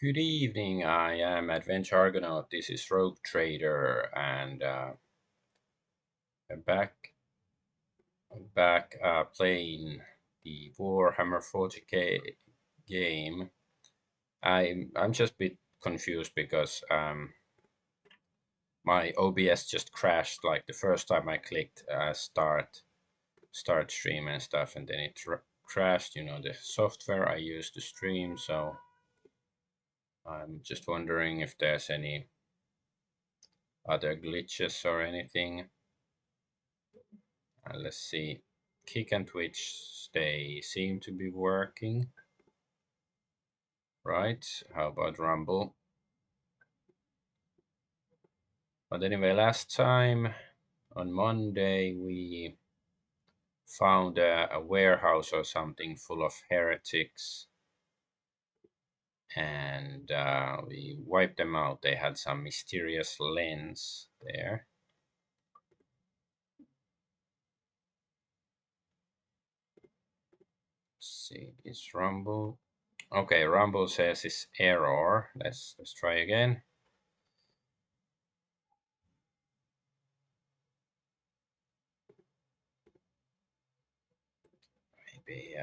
Good evening. I am Adventure Argonaut. This is Rogue Trader, and I'm back playing the Warhammer 40k game. I'm just a bit confused because my OBS just crashed like the first time I clicked start stream and stuff, and then it crashed. You know, the software I use to stream. So I'm just wondering if there's any other glitches or anything. Let's see. Kick and Twitch, they seem to be working. Right? How about Rumble? But anyway, last time on Monday we found a warehouse or something full of heretics, and we wiped them out. They had some mysterious lens there. Let's see, is Rumble? Okay, Rumble says it's error. Let's try again. Maybe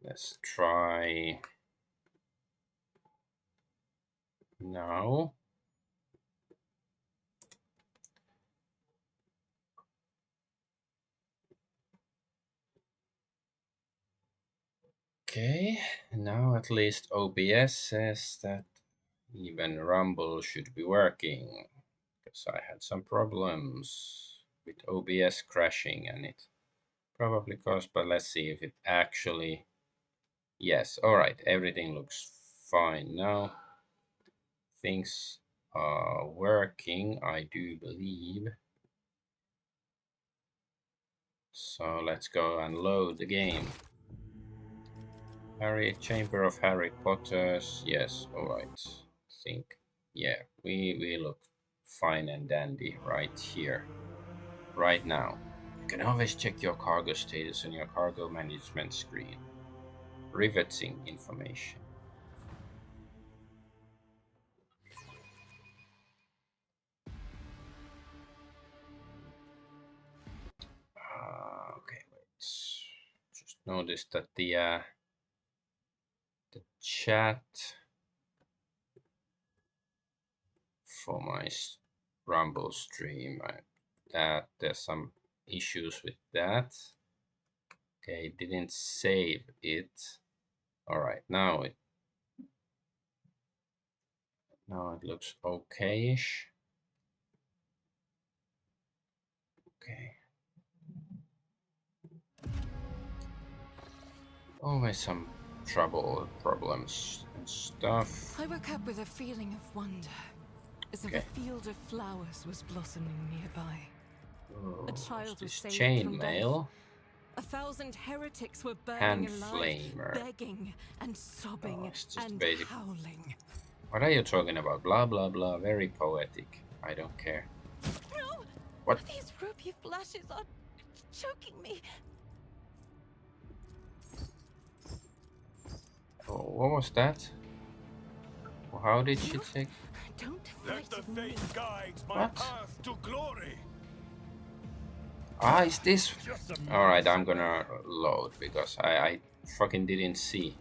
let's try now. Okay, now at least OBS says that even Rumble should be working, because I had some problems with OBS crashing and it probably caused, but let's see if it actually, yes, all right, everything looks fine now. Things are working, I do believe. So let's go and load the game. Chamber of Harry Potter's, yes, all right. I think, yeah, we look fine and dandy right here, right now. You can always check your cargo status on your cargo management screen. Riveting information. Okay, wait. Just noticed that the chat for my Rumble stream, that there's some issues with that. Okay, didn't save it. All right, now it looks okay-ish. Okay. Always some problems and stuff. I woke up with a feeling of wonder, as if a field of flowers was blossoming nearby. Oh, A child was saved from death. chainmail. 1,000 heretics were burning Hand alive, flamer. begging and sobbing and basic. howling. What are you talking about? Blah blah blah. Very poetic. I don't care. No! What? These ruby flashes are choking me. Oh, what was that? How did she take? Don't let the fate guide my What? path to glory. Ah, is this? All right, I'm gonna load because I fucking didn't see.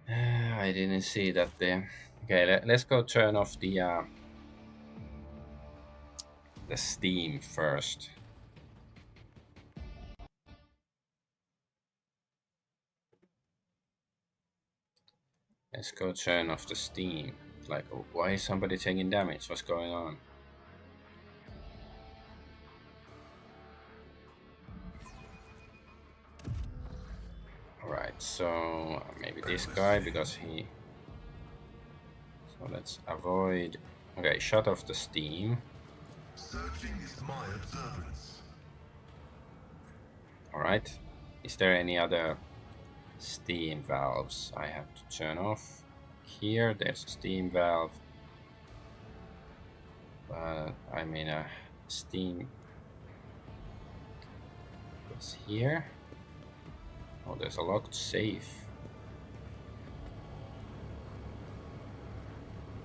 I didn't see that there. Okay, let's go turn off the Steam first. Let's go turn off the Steam. Like, why is somebody taking damage? What's going on? Alright, so maybe this guy, because he... So let's avoid... Okay, shut off the Steam. Searching is my observance. Alright. Is there any other Steam valves I have to turn off? Here, there's a Steam valve. But, I mean, Steam is here. Oh, there's a locked safe.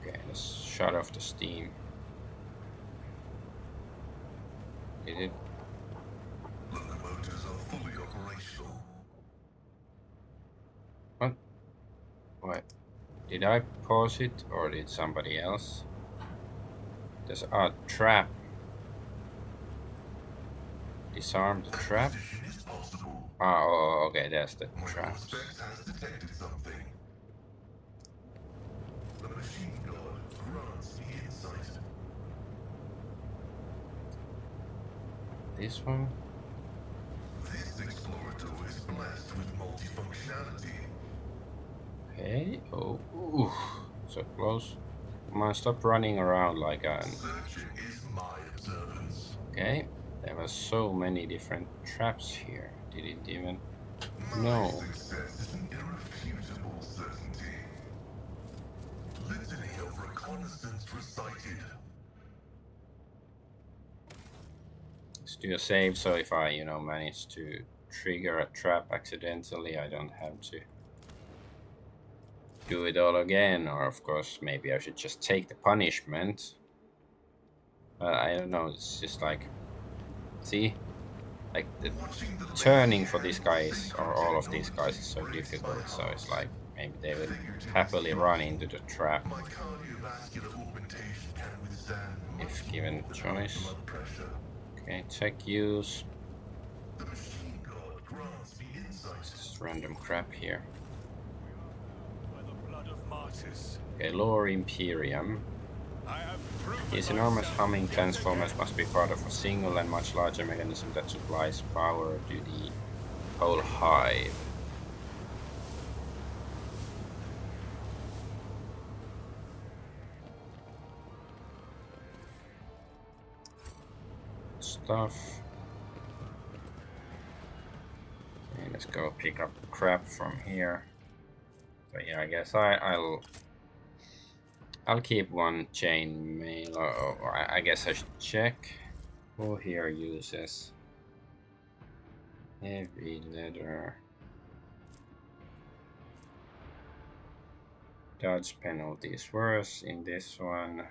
Okay, let's shut off the steam. Did it? Locomotives are fully operational. What? What? Did I pause it or did somebody else? There's a trap. Disarm the trap? Acquisition is possible. Ah, oh, okay, there's the My traps. prospect has detected something. The machine god grants me insight. This one? This explorator is blessed with multifunctionality. Okay. Oh, ooh, so close. Come on, stop running around like an. Searching is my observance. Okay. There were so many different traps here. Didn't even My know. success is an irrefutable certainty. Litany of reconnaissance recited. Let's do a save so if I, manage to trigger a trap accidentally, I don't have to do it all again. Or, of course, maybe I should just take the punishment. I don't know. It's just like, see? Like, the turning for these guys, or all of these guys, is so difficult. So it's like, maybe they will happily run into the trap My cardiovascular augmentation can withstand much if given more than choice. blood pressure. Okay, check use. The machine god grants me insight. Just random crap here. By the blood of martyrs, Okay, lower Imperium. I have proven These enormous myself humming yet transformers again. must be part of a single and much larger mechanism that supplies power to the whole hive. Stuff. Okay, let's go pick up crap from here. So yeah, I guess I'll keep one chain mail. Or I guess I should check who here uses heavy leather. Dodge penalty is worse in this one.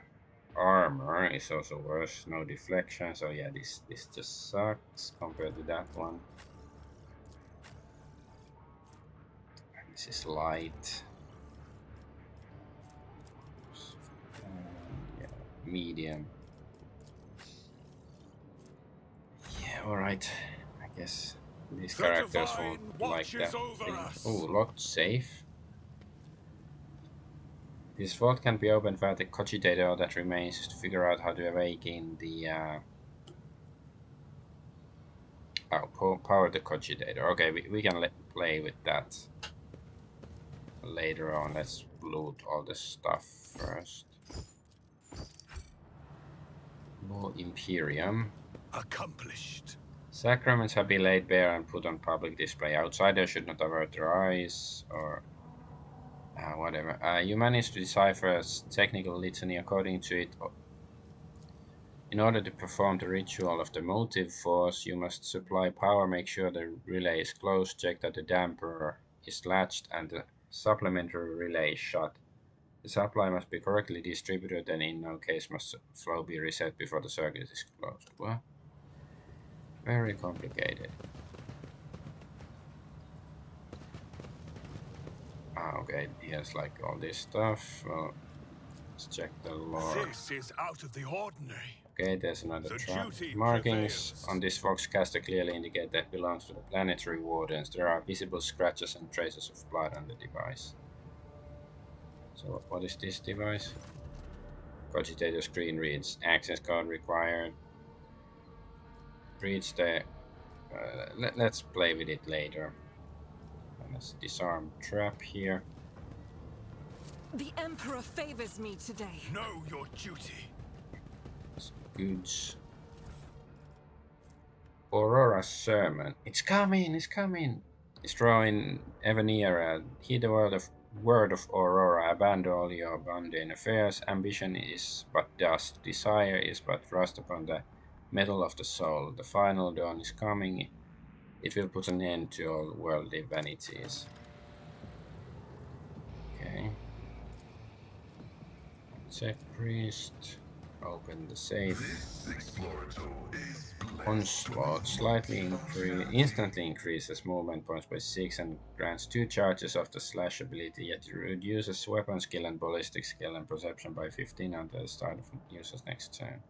Armor is also worse. No deflection. So yeah, this just sucks compared to that one. This is light. Yeah, medium. Yeah, alright. I guess these The characters divine won't like that watches over thing. us. Oh, locked safe. This vault can be opened via the cogitator that remains to figure out how to awaken the power the cogitator. Okay, we can play with that later on. Let's loot all the stuff first. More Imperium. Accomplished. Sacraments have been laid bare and put on public display. Outsiders should not avert their eyes or whatever. You managed to decipher a technical litany. According to it, in order to perform the ritual of the motive force, you must supply power, make sure the relay is closed, check that the damper is latched, and the supplementary relay is shut. The supply must be correctly distributed, and in no case must flow be reset before the circuit is closed. What? Very complicated. Okay, here's like all this stuff. Well, let's check the lore. This is out of the ordinary. Okay, there's another The trap. duty Markings prevails. on this Foxcaster clearly indicate that belongs to the planetary wardens. There are visible scratches and traces of blood on the device. So what is this device? Cogitator screen reads access code required. Reads the... let's play with it later. And let's disarm trap here. The Emperor favors me today. Know your duty. Goods. Aurora's sermon. It's coming, it's coming. It's drawing ever nearer. Hear the word of Aurora. Abandon all your mundane affairs. Ambition is but dust. Desire is but rust upon the metal of the soul. The final dawn is coming. It will put an end to all worldly vanities. Okay. Check priest. Open the safe. This explorator is blessed Onslaught instantly increases movement points by 6 and grants 2 charges of the slash ability, yet reduces weapon skill and ballistic skill and perception by 15 until the start of user's next turn.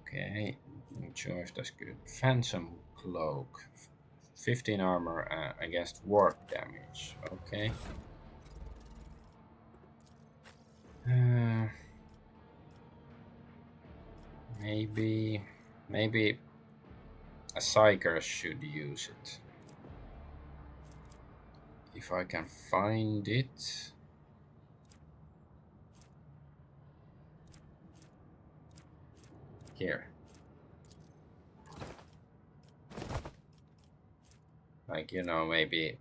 Okay, not sure if that's good. Phantom Cloak. 15 armor against warp damage. Okay. Maybe a Psyker should use it. If I can find it. Here. Like, you know, maybe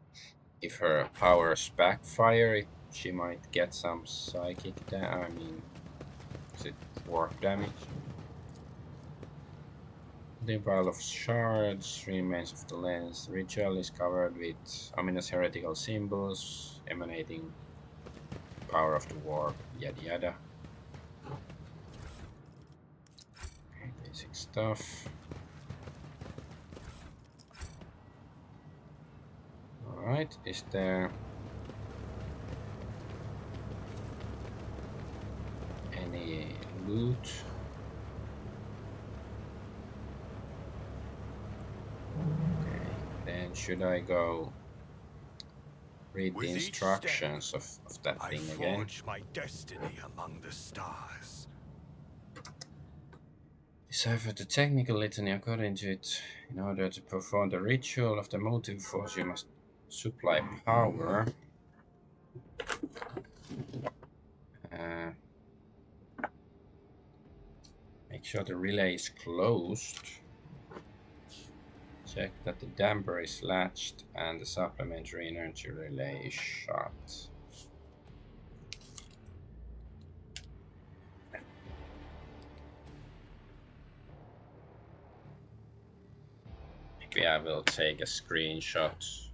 if her powers backfire, she might get some psychic damage. I mean, is it warp damage? The pile of shards remains of the lens. The ritual is covered with ominous heretical symbols emanating power of the warp, yada yada. Okay, basic stuff. Alright, is there any loot? Okay, then should I go read the instructions of that thing again? I forge my destiny among the stars. Decipher the technical litany according to it. In order to perform the ritual of the motive force, you must supply power. Make sure the relay is closed. Check that the damper is latched and the supplementary energy relay is shut. Maybe I will take a screenshot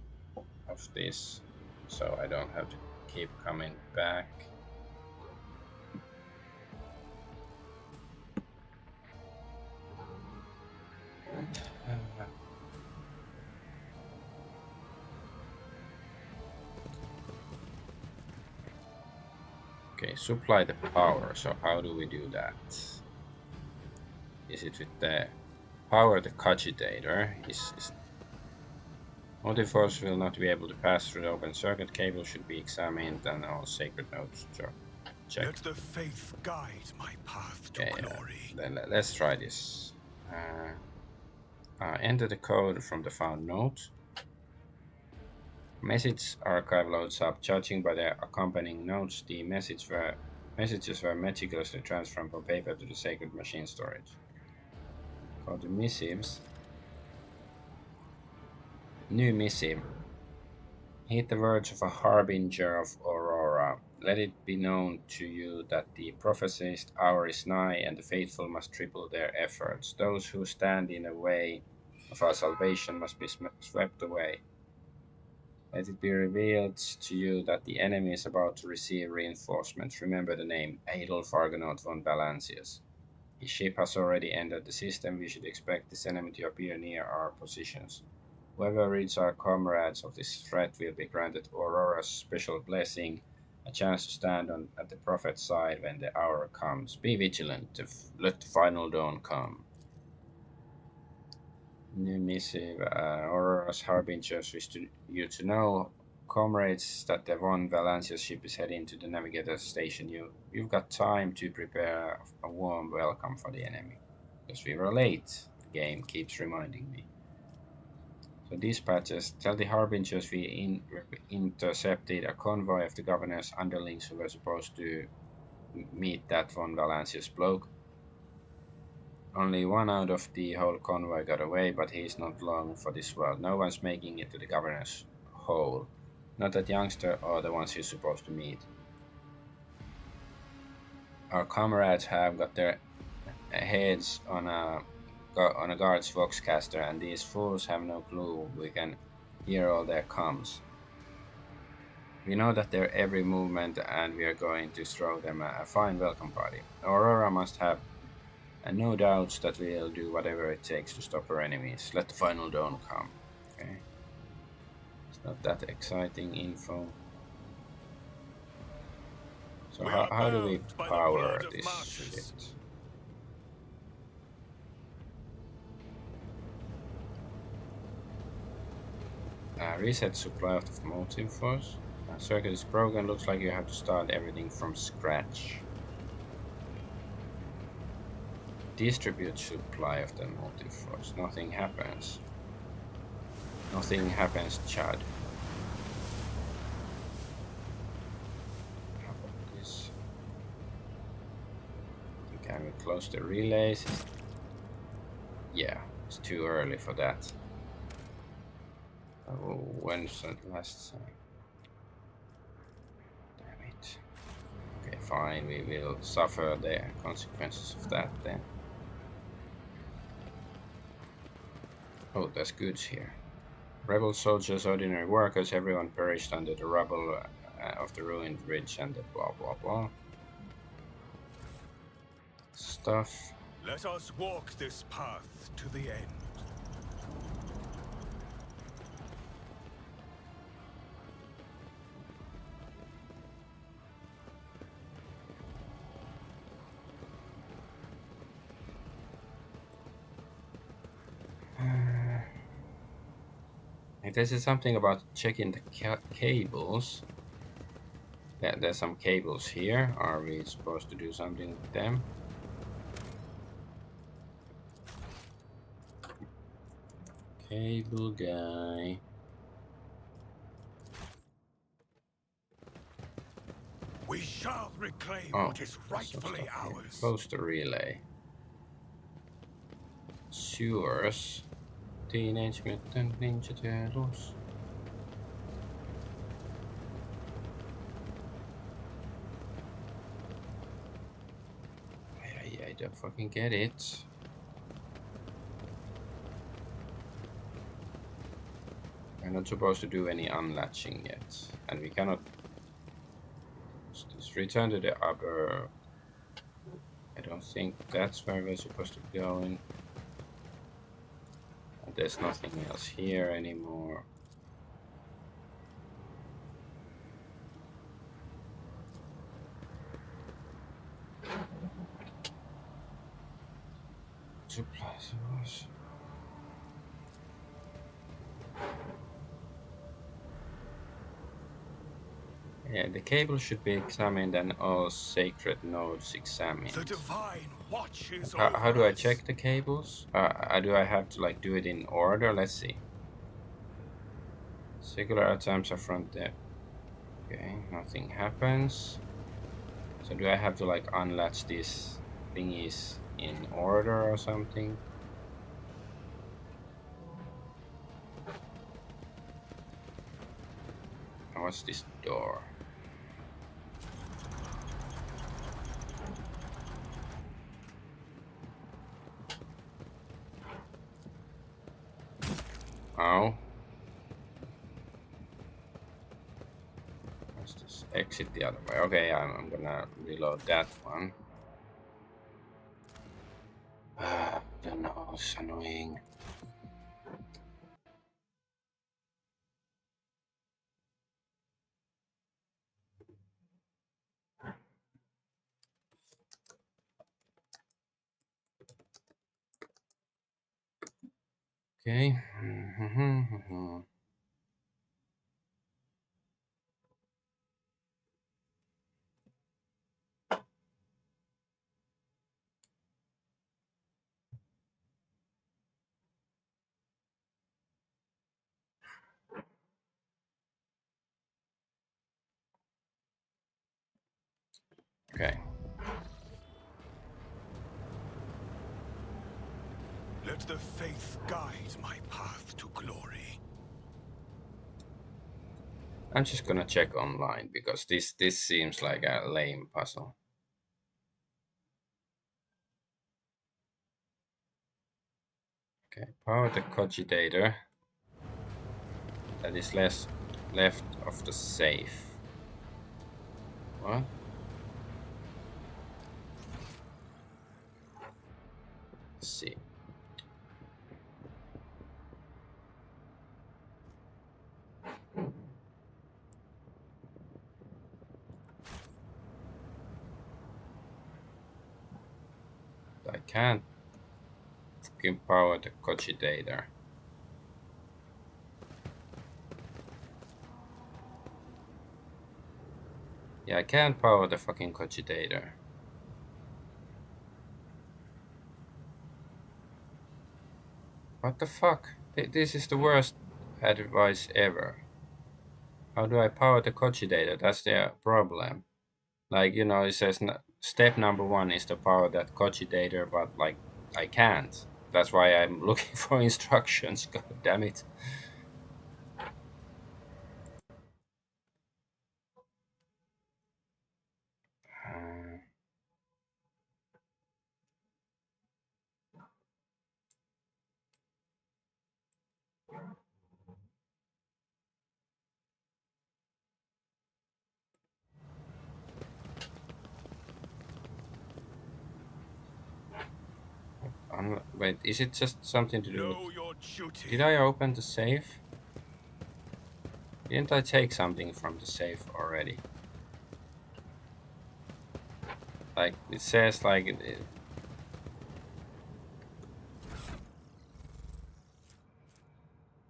of this so I don't have to keep coming back. Okay, supply the power. So how do we do that? Is it with the power the cogitator? Is motive force will not be able to pass through the open circuit. Cable should be examined and all sacred notes checked. Let the faith guide my path to glory. Then let's try this. Enter the code from the found note. Message archive loads up. Judging by the accompanying notes, the messages were meticulously transferred from paper to the sacred machine storage. Called the missives. New missive. Heed the words of a harbinger of Aurora. Let it be known to you that the prophesied hour is nigh, and the faithful must triple their efforts. Those who stand in the way of our salvation must be swept away. Let it be revealed to you that the enemy is about to receive reinforcements. Remember the name Adolf Argonaut von Valancius. His ship has already entered the system. We should expect this enemy to appear near our positions. Whoever reads our comrades of this threat will be granted Aurora's special blessing, a chance to stand at the prophet's side when the hour comes. Be vigilant. Let the final dawn come. New missive. Aurora's harbingers wish you to know, comrades, that the von Valancius ship is heading to the navigator's station. You've got time to prepare a warm welcome for the enemy. Because we were late, the game keeps reminding me. So dispatches, tell the harbingers we intercepted a convoy of the governor's underlings who were supposed to meet that von Valancius bloke. Only one out of the whole convoy got away, but he's not long for this world. No one's making it to the governor's hole. Not that youngster or the ones he's supposed to meet. Our comrades have got their heads on a on a guard's voxcaster, and these fools have no clue we can hear all their comms. We know that their every movement, and we are going to throw them a fine welcome party. Aurora must have no doubts that we'll do whatever it takes to stop her enemies. Let the final dawn come. Okay. It's not that exciting info. So how do we power this shit? Reset supply of the motive force. Circuit is broken. Looks like you have to start everything from scratch. Distribute supply of the motive force. Nothing happens. Nothing happens, Chad. How about this? Can we close the relays? Yeah, it's too early for that. When's the last time? Damn it. Okay, fine, we will suffer the consequences of that then. Oh, there's goods here. Rebel soldiers, ordinary workers, everyone perished under the rubble of the ruined bridge and the blah blah blah. Stuff. Let us walk this path to the end. This is something about checking the cables. Yeah, there's some cables here. Are we supposed to do something with them? Cable guy. We shall reclaim what is rightfully ours. Close the relay. Sewers. Teenage Mutant Ninja Turtles. I don't fucking get it. We're not supposed to do any unlatching yet, and we cannot just return to the upper. I don't think that's where we're supposed to be going. And there's nothing else here anymore. Supplies. Yeah, the cable should be examined and all sacred nodes examined. The divine watches How do I check the cables? Do I have to like do it in order? Let's see. Secular attempts are front there. Okay, nothing happens. So do I have to like unlatch these thingies in order or something? And what's this door? Oh. Let's just exit the other way. Okay, I'm gonna reload that one. The nose, annoying. Okay. Okay. Let the faith guide my path to glory. I'm just gonna check online because this seems like a lame puzzle. Okay, power the cogitator. That is less left of the safe. What? Let's see. I can't fucking power the cogitator. Yeah, I can't power the fucking cogitator. What the fuck? This is the worst advice ever. How do I power the cogitator? That's the problem. Like, you know, it says step number 1 is to power that cogitator, but like, I can't. That's why I'm looking for instructions. God damn it. Uh, wait, is it just something to do with... Know your duty. Did I open the safe? Didn't I take something from the safe already? Like, it says like...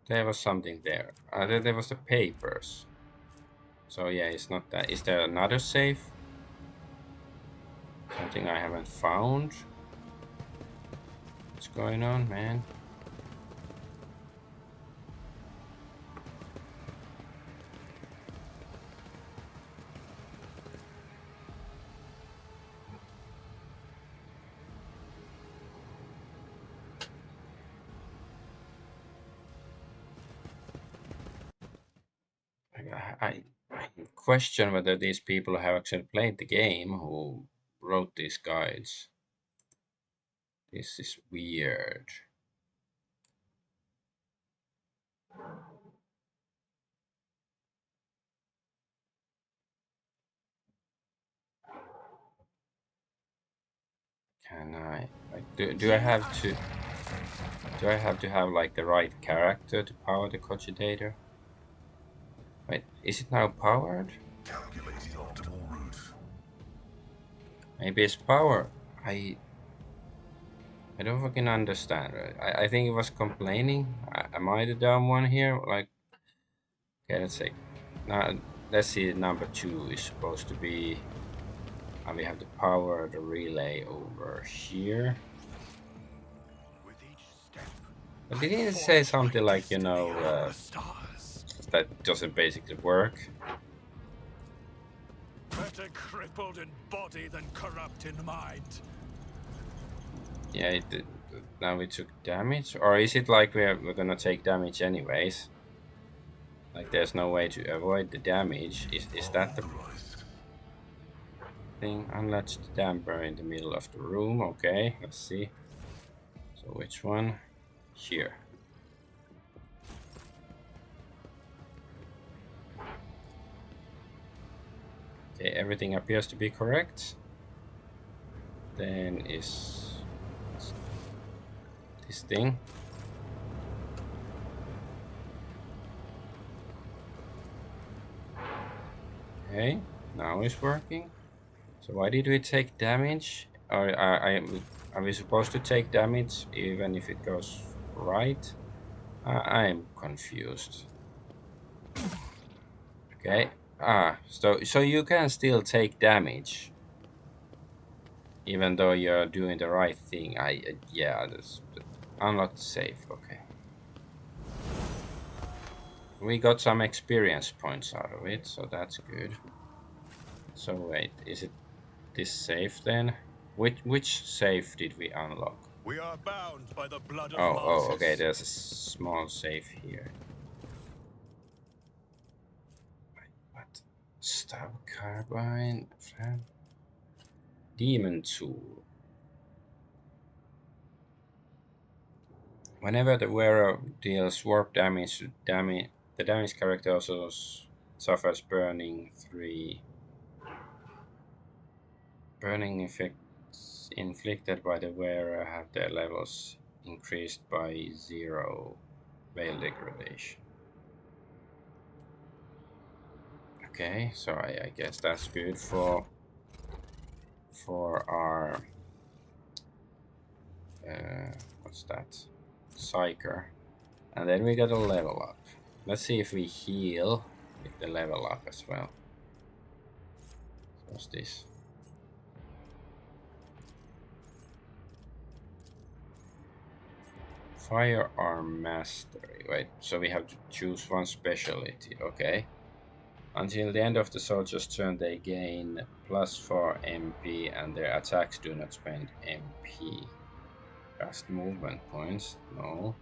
there was something there. There was the papers. So yeah, it's not that. Is there another safe? Something I haven't found? What's going on, man? I question whether these people have actually played the game who wrote these guides. This is weird. Can I like do I have to have like the right character to power the cogitator? Wait, is it now powered? Calculating optimal route. Maybe it's power. I don't fucking understand. I think it was complaining. Am I the dumb one here? Like, okay, let's see. Now, let's see. Number 2 is supposed to be, and we have to power the relay over here. With each step, But didn't it say something like, you know, the stars. that doesn't basically work? Better crippled in body than corrupt in mind. Yeah, now we took damage, or is it like we're gonna take damage anyways? Like there's no way to avoid the damage. Is that the thing? Unlatch the damper in the middle of the room. Okay, let's see. So which one? Here. Okay, everything appears to be correct. Then is this thing. Okay, now it's working. So why did we take damage? Are we supposed to take damage even if it goes right? I'm confused. Okay. So you can still take damage even though you're doing the right thing. Yeah, that's unlocked safe. Okay. We got some experience points out of it, so that's good. So wait, is it this safe then? Which safe did we unlock? We are bound by the blood of Oh, martyrs. okay, there's a small safe here. What? Stab carbine, demon tool. Whenever the wearer deals warp damage, the damage character also suffers burning 3. Burning effects inflicted by the wearer have their levels increased by 0. Veil degradation. Okay, so I guess that's good for our what's that? Psyker. And then we got a level up. Let's see if we heal with the level up as well. What's this? Firearm mastery. Wait, so we have to choose one specialty. Okay. Until the end of the soldier's turn, they gain +4 MP and their attacks do not spend MP. Fast movement points? No.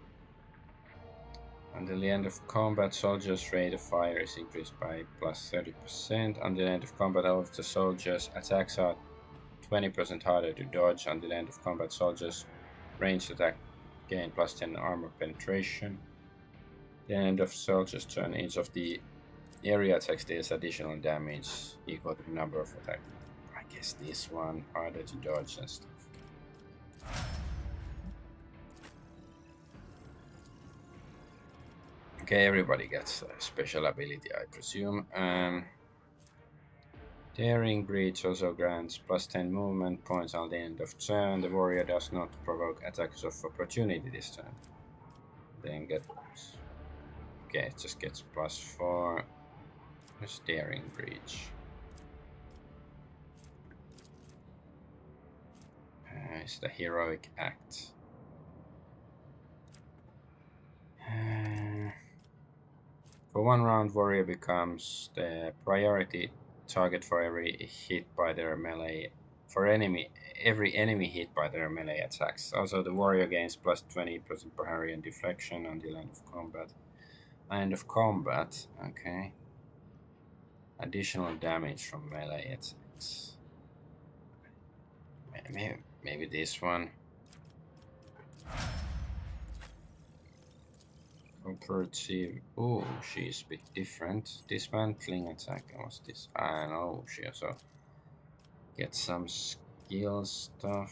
Until the end of combat, soldiers' rate of fire is increased by +30%. Until the end of combat, all of the soldiers' attacks are 20% harder to dodge. Until the end of combat, soldiers' ranged attack gain +10 armor penetration. At the end of soldier's turn, each of the area attacks deals additional damage equal to the number of attacks. I guess this one harder to dodge and stuff. Okay, everybody gets a special ability, I presume. Daring Breach also grants +10 movement points on the end of turn. The warrior does not provoke attacks of opportunity this turn. Then gets... Okay, it just gets +4. Where's Daring Breach? It's the heroic act. For one round, warrior becomes the priority target for every hit by their melee. For every enemy hit by their melee attacks. Also, the warrior gains +20% parry and deflection until end of combat. End of combat, okay. Additional damage from melee attacks. Maybe this one. Operative. Oh, she's a bit different. Dismantling attack. What's this? I know. She also gets some skill stuff.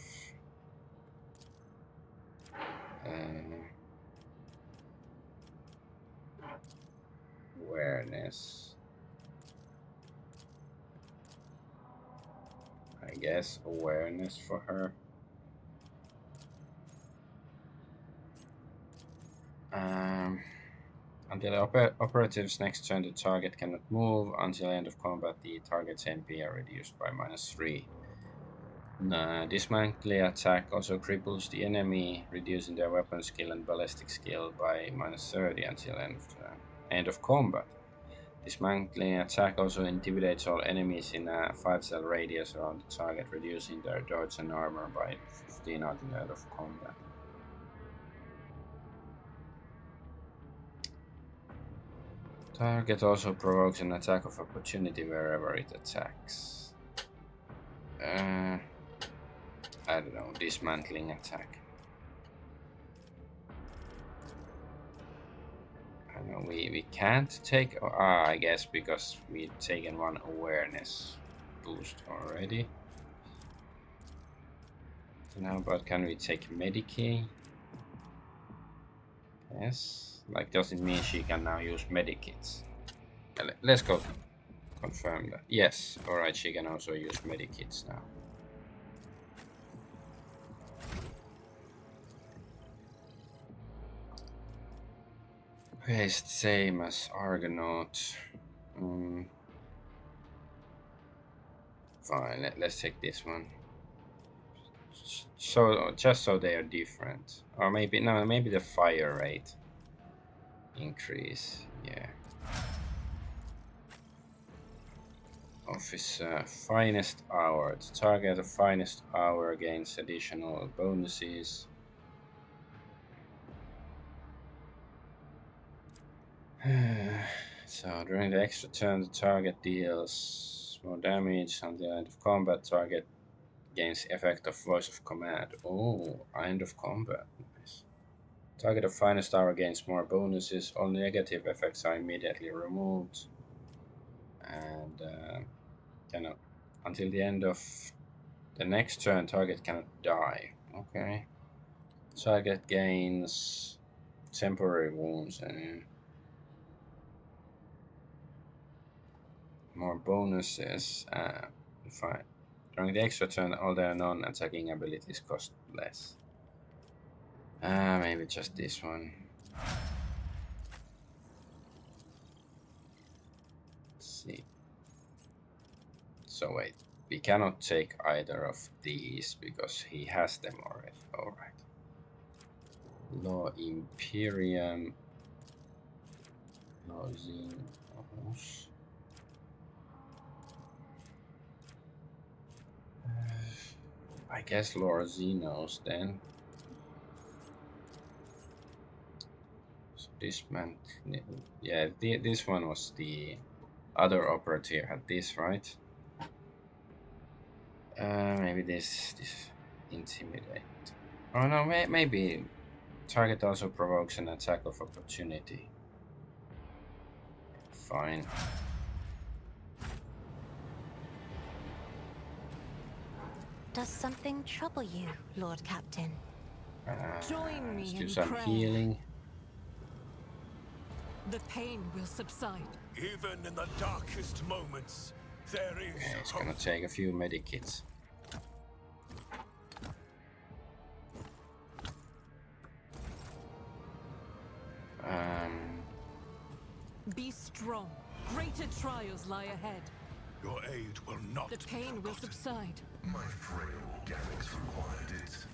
Awareness. I guess awareness for her. Until operative's next turn, the target cannot move. Until end of combat, the target's NP are reduced by -3. Dismantling attack also cripples the enemy, reducing their weapon skill and ballistic skill by -30 until end of combat. Dismantling attack also intimidates all enemies in a 5-cell radius around the target, reducing their dodge and armor by 15 until the end of combat. Target also provokes an attack of opportunity wherever it attacks. I don't know, dismantling attack. I don't know, we can't take... I guess because we've taken one awareness boost already. So now, but can we take Medikey? Yes. Like, does it mean she can now use medikits? Let's go confirm that. Yes, alright, she can also use medikits now. Okay, it's the same as Argonaut. Fine, let's take this one. So, just so they are different. Or maybe, no, maybe the fire rate increase, yeah. Officer, finest hour. The target of finest hour gains additional bonuses. So during the extra turn, the target deals more damage. On the end of combat, target gains effect of voice of command. Oh, end of combat. Nice. Target of finest hour gains more bonuses. All negative effects are immediately removed. And cannot until the end of the next turn. Target cannot die. Okay. Target gains temporary wounds and more bonuses. Fine. During the extra turn, all their non-attacking abilities cost less. Maybe just this one. Let's see. So wait, we cannot take either of these because he has them already. Alright. Law Imperium. Law Xenos. I guess Lord Xenos then. So this meant, yeah, this one was the other operative had this, right? Maybe this intimidate. Oh no, maybe target also provokes an attack of opportunity. Fine. Does something trouble you, Lord Captain? Join me Let's in do some prayer. healing. The pain will subside. Even in the darkest moments, there is Okay, it's hope. gonna take a few medikits. Be strong. Greater trials lie ahead. Your aid will not The be pain will forgotten. subside. My frail organics required it.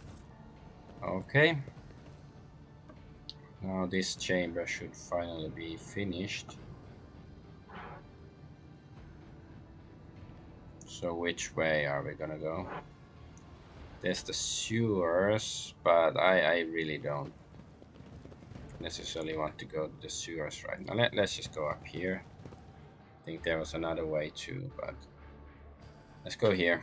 Okay. Now this chamber should finally be finished. So which way are we gonna go? There's the sewers, but I really don't necessarily want to go to the sewers right now. Let's just go up here. I think there was another way too, but let's go here.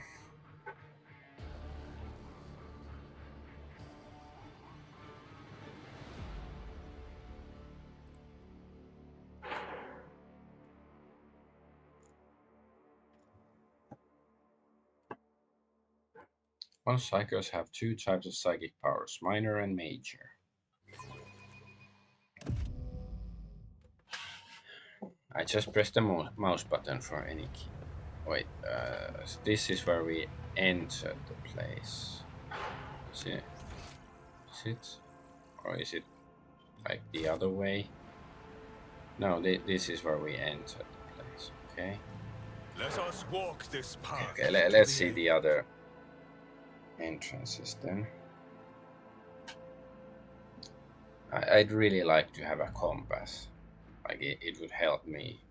Most psychos have two types of psychic powers, minor and major. I just pressed the mouse button for any key. Wait, so this is where we entered the place. Is it? Or is it like the other way? No, this is where we entered the place, okay? Let us walk this path. Okay, to let's the see end. the other entrances then. I'd really like to have a compass. Like it would help me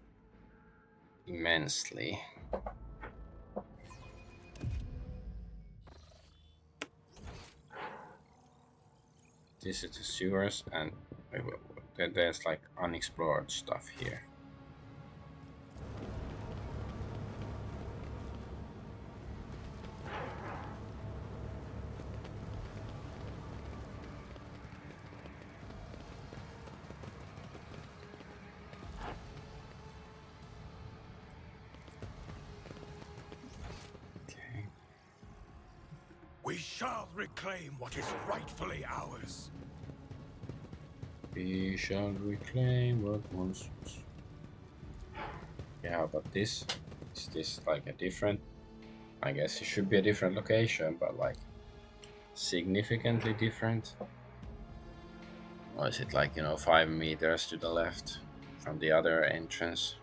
immensely. This is the sewers, and there's like unexplored stuff here. We shall reclaim what is rightfully ours. We shall reclaim what once was. Yeah, how about this? Is this like a different? I guess it should be a different location, but like significantly different. Or is it like, 5 meters to the left from the other entrance?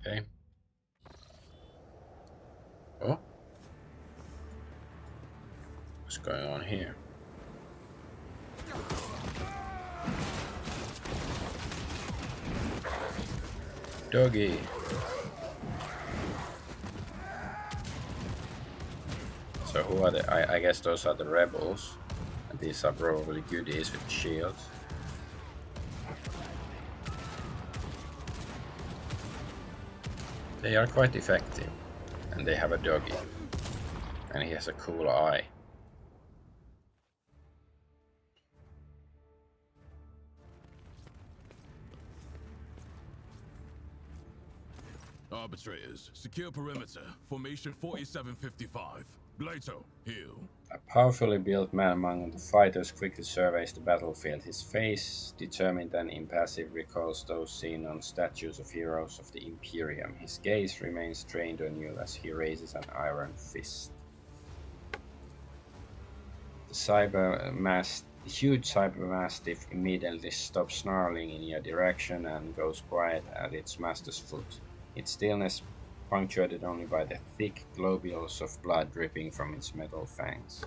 Okay. Oh. What's going on here? doggy. So who are the? I guess those are the rebels, and these are probably goodies with shields. They are quite effective, and they have a doggy, and he has a cool eye. Arbitrators, secure perimeter. Formation 4755. Glato, heal. A powerfully built man among the fighters quickly surveys the battlefield. His face, determined and impassive, recalls those seen on statues of heroes of the Imperium. His gaze remains trained on you as he raises an iron fist. The huge cyber mastiff immediately stops snarling in your direction and goes quiet at its master's foot. Its stillness punctuated only by the thick globules of blood dripping from its metal fangs.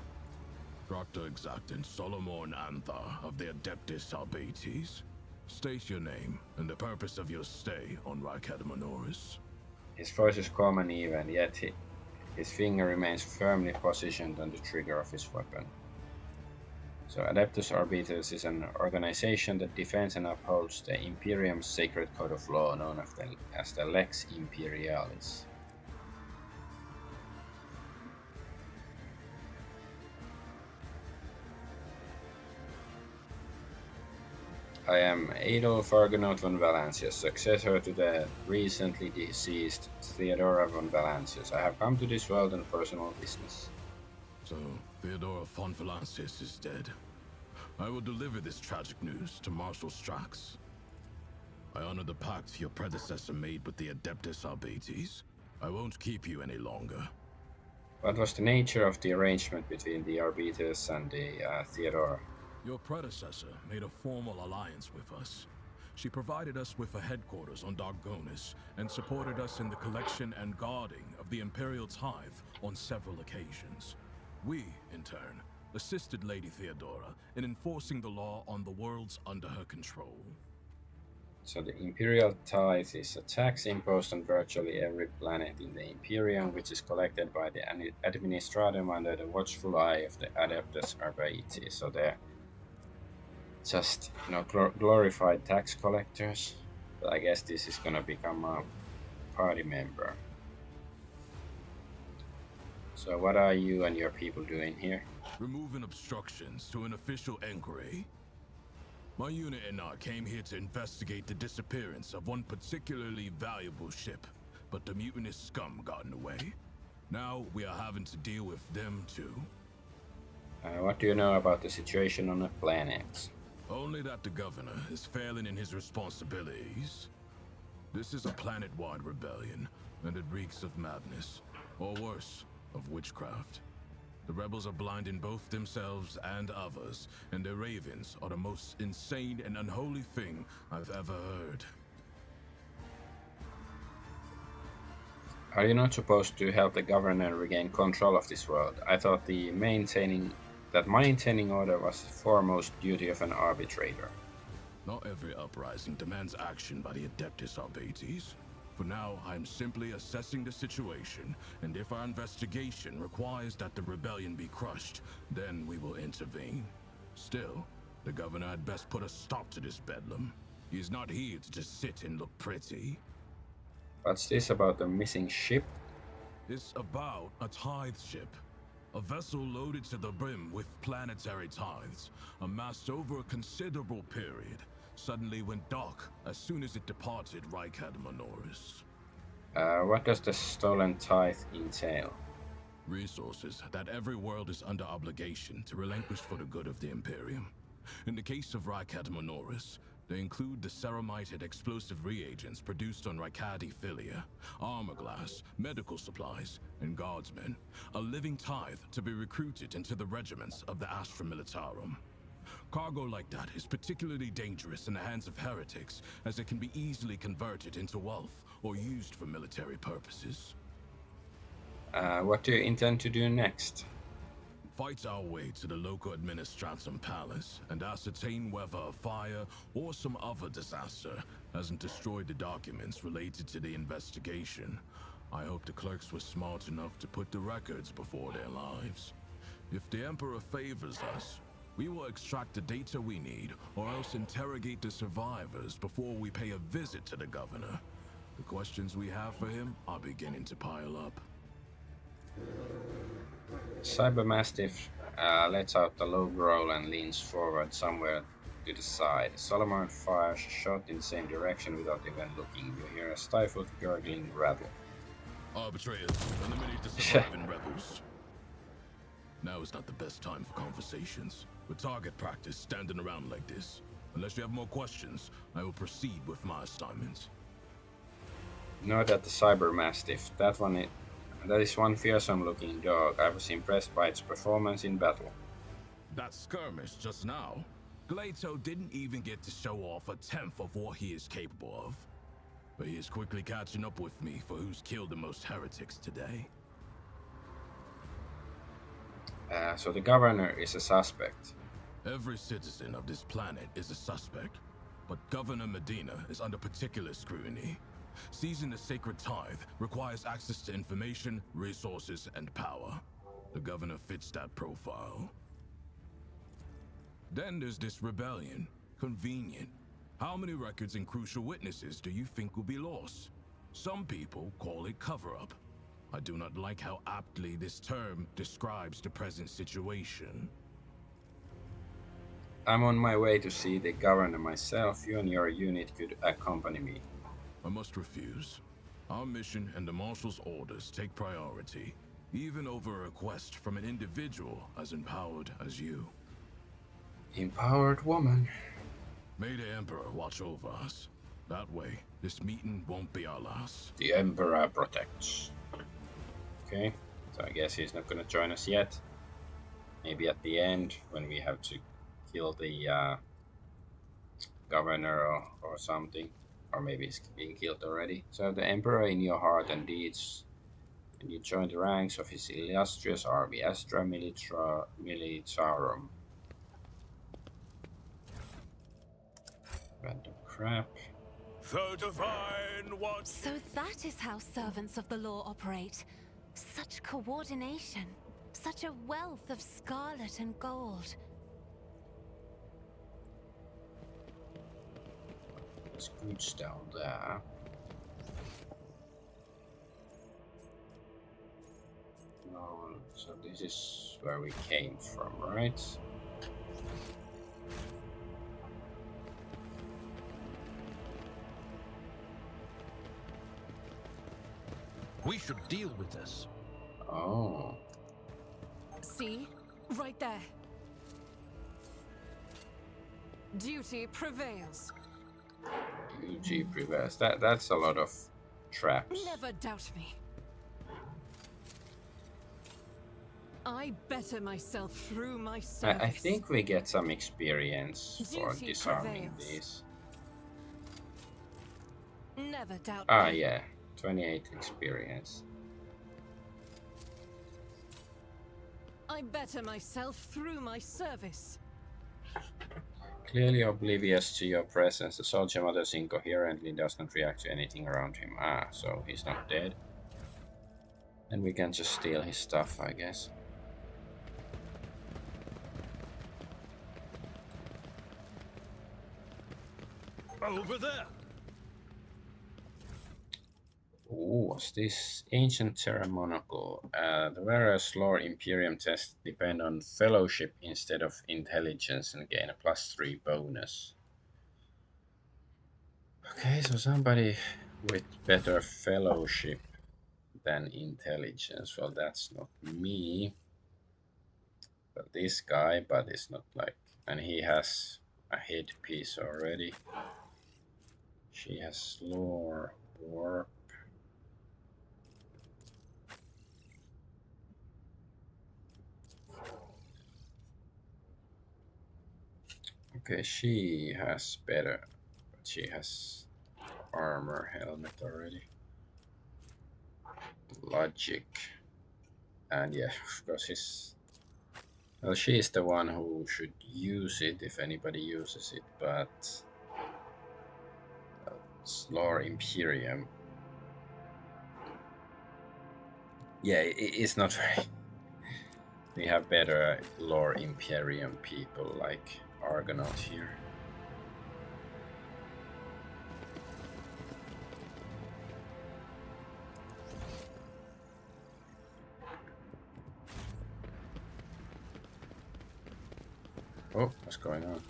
Proctor Exactant Solomon Anthar of the Adeptus Arbates. State your name and the purpose of your stay on Rykadamanoris. His voice is calm and even, yet his finger remains firmly positioned on the trigger of his weapon. So Adeptus Arbites is an organization that defends and upholds the Imperium's sacred code of law known as the Lex Imperialis. I am Adolf Argonaut von Valancius, successor to the recently deceased Theodora von Valancius. I have come to this world on personal business. So, Theodora von Valancius is dead. I will deliver this tragic news to Marshal Strax. I honor the pact your predecessor made with the Adeptus Arbates. I won't keep you any longer. What was the nature of the arrangement between the Arbites and the Theodora? Your predecessor made a formal alliance with us. She provided us with a headquarters on Dargonis and supported us in the collection and guarding of the Imperial tithe on several occasions. We, in turn, assisted Lady Theodora in enforcing the law on the worlds under her control. So the Imperial tithe is a tax imposed on virtually every planet in the Imperium, which is collected by the Administratum under the watchful eye of the Adeptus Arbates. So they're just, glorified tax collectors. But I guess this is gonna become a party member. So what are you and your people doing here? Removing obstructions to an official inquiry. My unit and I came here to investigate the disappearance of one particularly valuable ship, but the mutinous scum got in the way. Now we are having to deal with them too. What do you know about the situation on the planet? Only that the governor is failing in his responsibilities. This is a planet-wide rebellion, and it reeks of madness, or worse, of witchcraft. The rebels are blinding both themselves and others, and their ravens are the most insane and unholy thing I've ever heard. Are you not supposed to help the governor regain control of this world? I thought maintaining order was the foremost duty of an arbitrator. Not every uprising demands action by the Adeptus Arbates. For now, I'm simply assessing the situation, and if our investigation requires that the rebellion be crushed, then we will intervene. Still, the governor had best put a stop to this bedlam. He is not here to just sit and look pretty. What's this about the missing ship? It's about a tithe ship. A vessel loaded to the brim with planetary tithes, amassed over a considerable period, suddenly went dark as soon as it departed Rykadamanoris. What does the stolen tithe entail? Resources that every world is under obligation to relinquish for the good of the Imperium. In the case of Rykadamanoris, they include the ceramited explosive reagents produced on Rykadi Philia, armor glass, medical supplies, and guardsmen. A living tithe to be recruited into the regiments of the Astra Militarum. Cargo like that is particularly dangerous in the hands of heretics, as it can be easily converted into wealth or used for military purposes. What do you intend to do next? Fight our way to the local administratum palace and ascertain whether a fire or some other disaster hasn't destroyed the documents related to the investigation, I hope the clerks were smart enough to put the records before their lives. If the Emperor favors us, we will extract the data we need, or else interrogate the survivors before we pay a visit to the governor. The questions we have for him are beginning to pile up. Cybermastiff lets out a low growl and leans forward somewhere to the side. Solomon fires a shot in the same direction without even looking. You hear a stifled, gurgling rattle. Arbitrators, eliminate the surviving rebels. Now is not the best time for conversations. With target practice standing around like this. Unless you have more questions, I will proceed with my assignments. Note that the Cybermastiff, that is one fearsome-looking dog. I was impressed by its performance in battle. That skirmish just now, Glato didn't even get to show off a tenth of what he is capable of. But he is quickly catching up with me for who's killed the most heretics today. So the governor is a suspect. Every citizen of this planet is a suspect, but Governor Medina is under particular scrutiny. Seizing the sacred tithe requires access to information, resources, and power. The governor fits that profile. Then there's this rebellion. Convenient. How many records and crucial witnesses do you think will be lost? Some people call it cover-up. I do not like how aptly this term describes the present situation. I'm on my way to see the governor myself. You and your unit could accompany me. I must refuse. Our mission and the Marshal's orders take priority, even over a request from an individual as empowered as you. Empowered woman. May the Emperor watch over us. That way, this meeting won't be our last. The Emperor protects. Okay, so I guess he's not gonna join us yet. Maybe at the end, when we have to kill the governor or something. Or maybe he's being killed already. So the Emperor in your heart and deeds, and you join the ranks of his illustrious army, Astra Militarum. Random crap. The divine one. So that is how servants of the law operate. Such coordination. Such a wealth of scarlet and gold. There's goods down there. No, so this is where we came from, right? We should deal with this. Oh. See? Right there. Duty prevails. UG prevails. That's a lot of traps. Never doubt me. I better myself through my service. I think we get some experience for Duty disarming prevails. these. Never doubt Ah, me. yeah. 28 experience. I better myself through my service. Clearly oblivious to your presence, the soldier mutters incoherently, does not react to anything around him. Ah, so he's not dead. And we can just steal his stuff, I guess. Over there. Ooh, what's this? Ancient ceremonial. The various lore Imperium tests depend on fellowship instead of intelligence and gain a +3 bonus. Okay, so somebody with better fellowship than intelligence. Well, that's not me. But this guy, but it's not like... And he has a headpiece already. She has lore, warp. Okay, she has better, but she has armor helmet already. Logic. And yeah, of course he's... Well, she is the one who should use it if anybody uses it, but... Well, Lore Imperium. Yeah, it's not very. We have better Lore Imperium people like Argonaut here. Oh, what's going on?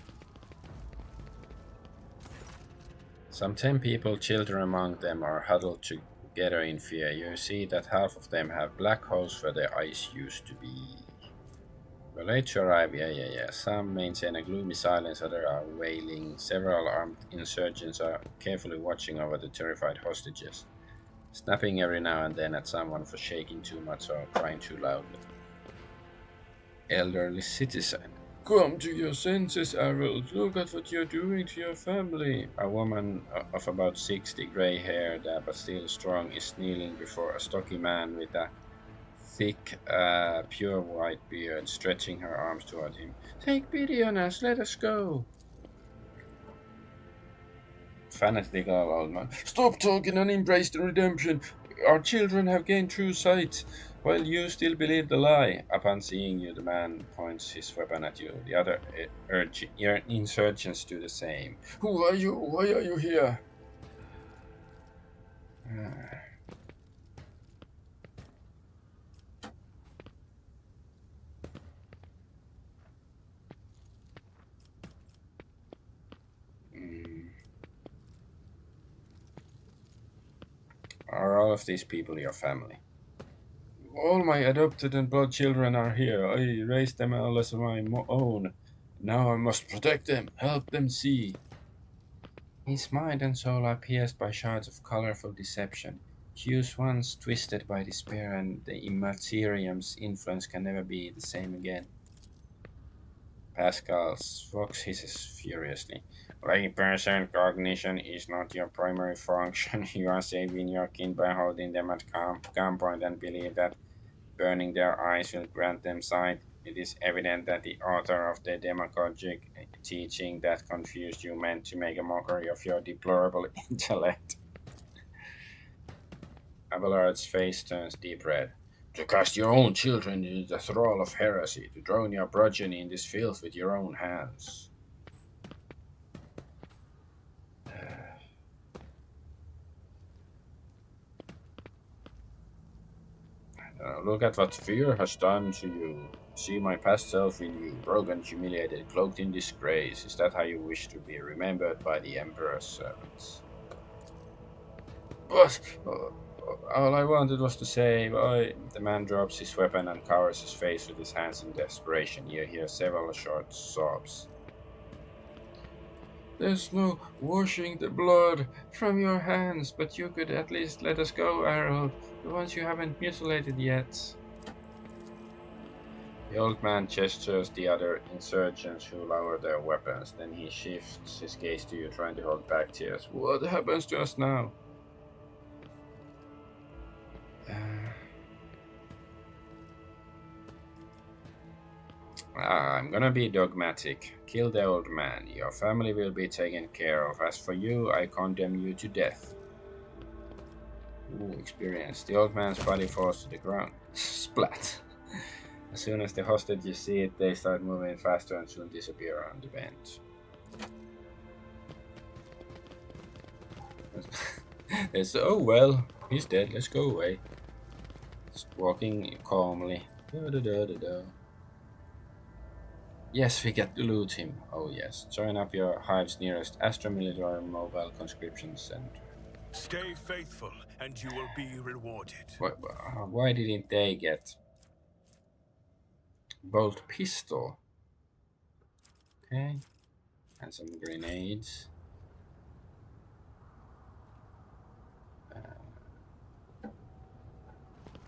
Some 10 people, children among them, are huddled together in fear. You see that half of them have black holes where their eyes used to be. We're late to arrive, yeah. Some maintain a gloomy silence, others are wailing. Several armed insurgents are carefully watching over the terrified hostages, snapping every now and then at someone for shaking too much or crying too loudly. Elderly citizen. Come to your senses, Harold. Look at what you're doing to your family. A woman of about 60, grey-haired but still strong, is kneeling before a stocky man with a thick, pure white beard, stretching her arms toward him. Take pity on us, let us go. Fanatical old man. Stop talking and embrace the redemption. Our children have gained true sight, while you still believe the lie. Upon seeing you, the man points his weapon at you. The other insurgents do the same. Who are you? Why are you here? Are all of these people your family? All my adopted and blood children are here. I raised them all as my own. Now I must protect them, help them see. His mind and soul are pierced by shards of colorful deception. Hues once twisted by despair and the Immaterium's influence can never be the same again. Pascal's Fox hisses furiously. Lay-person cognition is not your primary function. You are saving your kin by holding them at gunpoint and believe that burning their eyes will grant them sight. It is evident that the author of the demagogic teaching that confused you meant to make a mockery of your deplorable intellect. Abelard's face turns deep red. To cast your own children into the thrall of heresy, to drown your progeny in this filth with your own hands. Look at what fear has done to you. See my past self in you, broken, humiliated, cloaked in disgrace. Is that how you wish to be remembered by the Emperor's servants? But all I wanted was to say, the man drops his weapon and covers his face with his hands in desperation. You hear several short sobs. There's no washing the blood from your hands, but you could at least let us go, Harold, the ones you haven't mutilated yet. The old man gestures the other insurgents who lower their weapons. Then he shifts his gaze to you, trying to hold back tears. What happens to us now? I'm gonna be dogmatic. Kill the old man. Your family will be taken care of. As for you, I condemn you to death. Ooh, experience. The old man's body falls to the ground. Splat. As soon as the hostages see it, they start moving faster and soon disappear on the bench. Oh well, he's dead. Let's go away. Just walking calmly. Yes, we get to loot him. Oh yes. Join up your hive's nearest Astro-Military Mobile Conscription Center. Stay faithful, and you will be rewarded. Why didn't they get bolt pistol? Okay. And some grenades.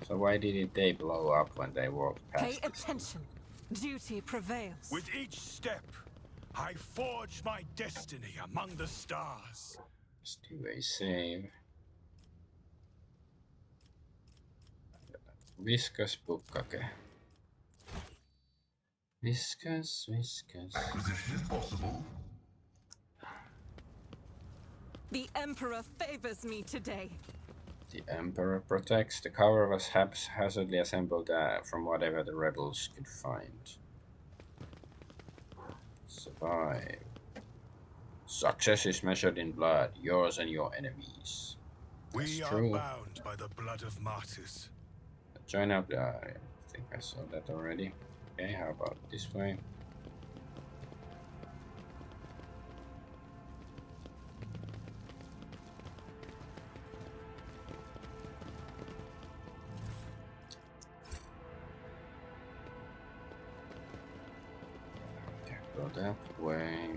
So why didn't they blow up when they walked past? Pay attention. Duty prevails. With each step, I forge my destiny among the stars. Let's do a save. Viskas pukkake. Viskas. Acquisition is possible. The Emperor favors me today. The Emperor protects. The cover was haphazardly assembled from whatever the rebels could find. Survive. Success is measured in blood, yours and your enemies. That's We are true. bound by the blood of martyrs. Join up. I think I saw that already. Okay, how about this way? Okay, go that way.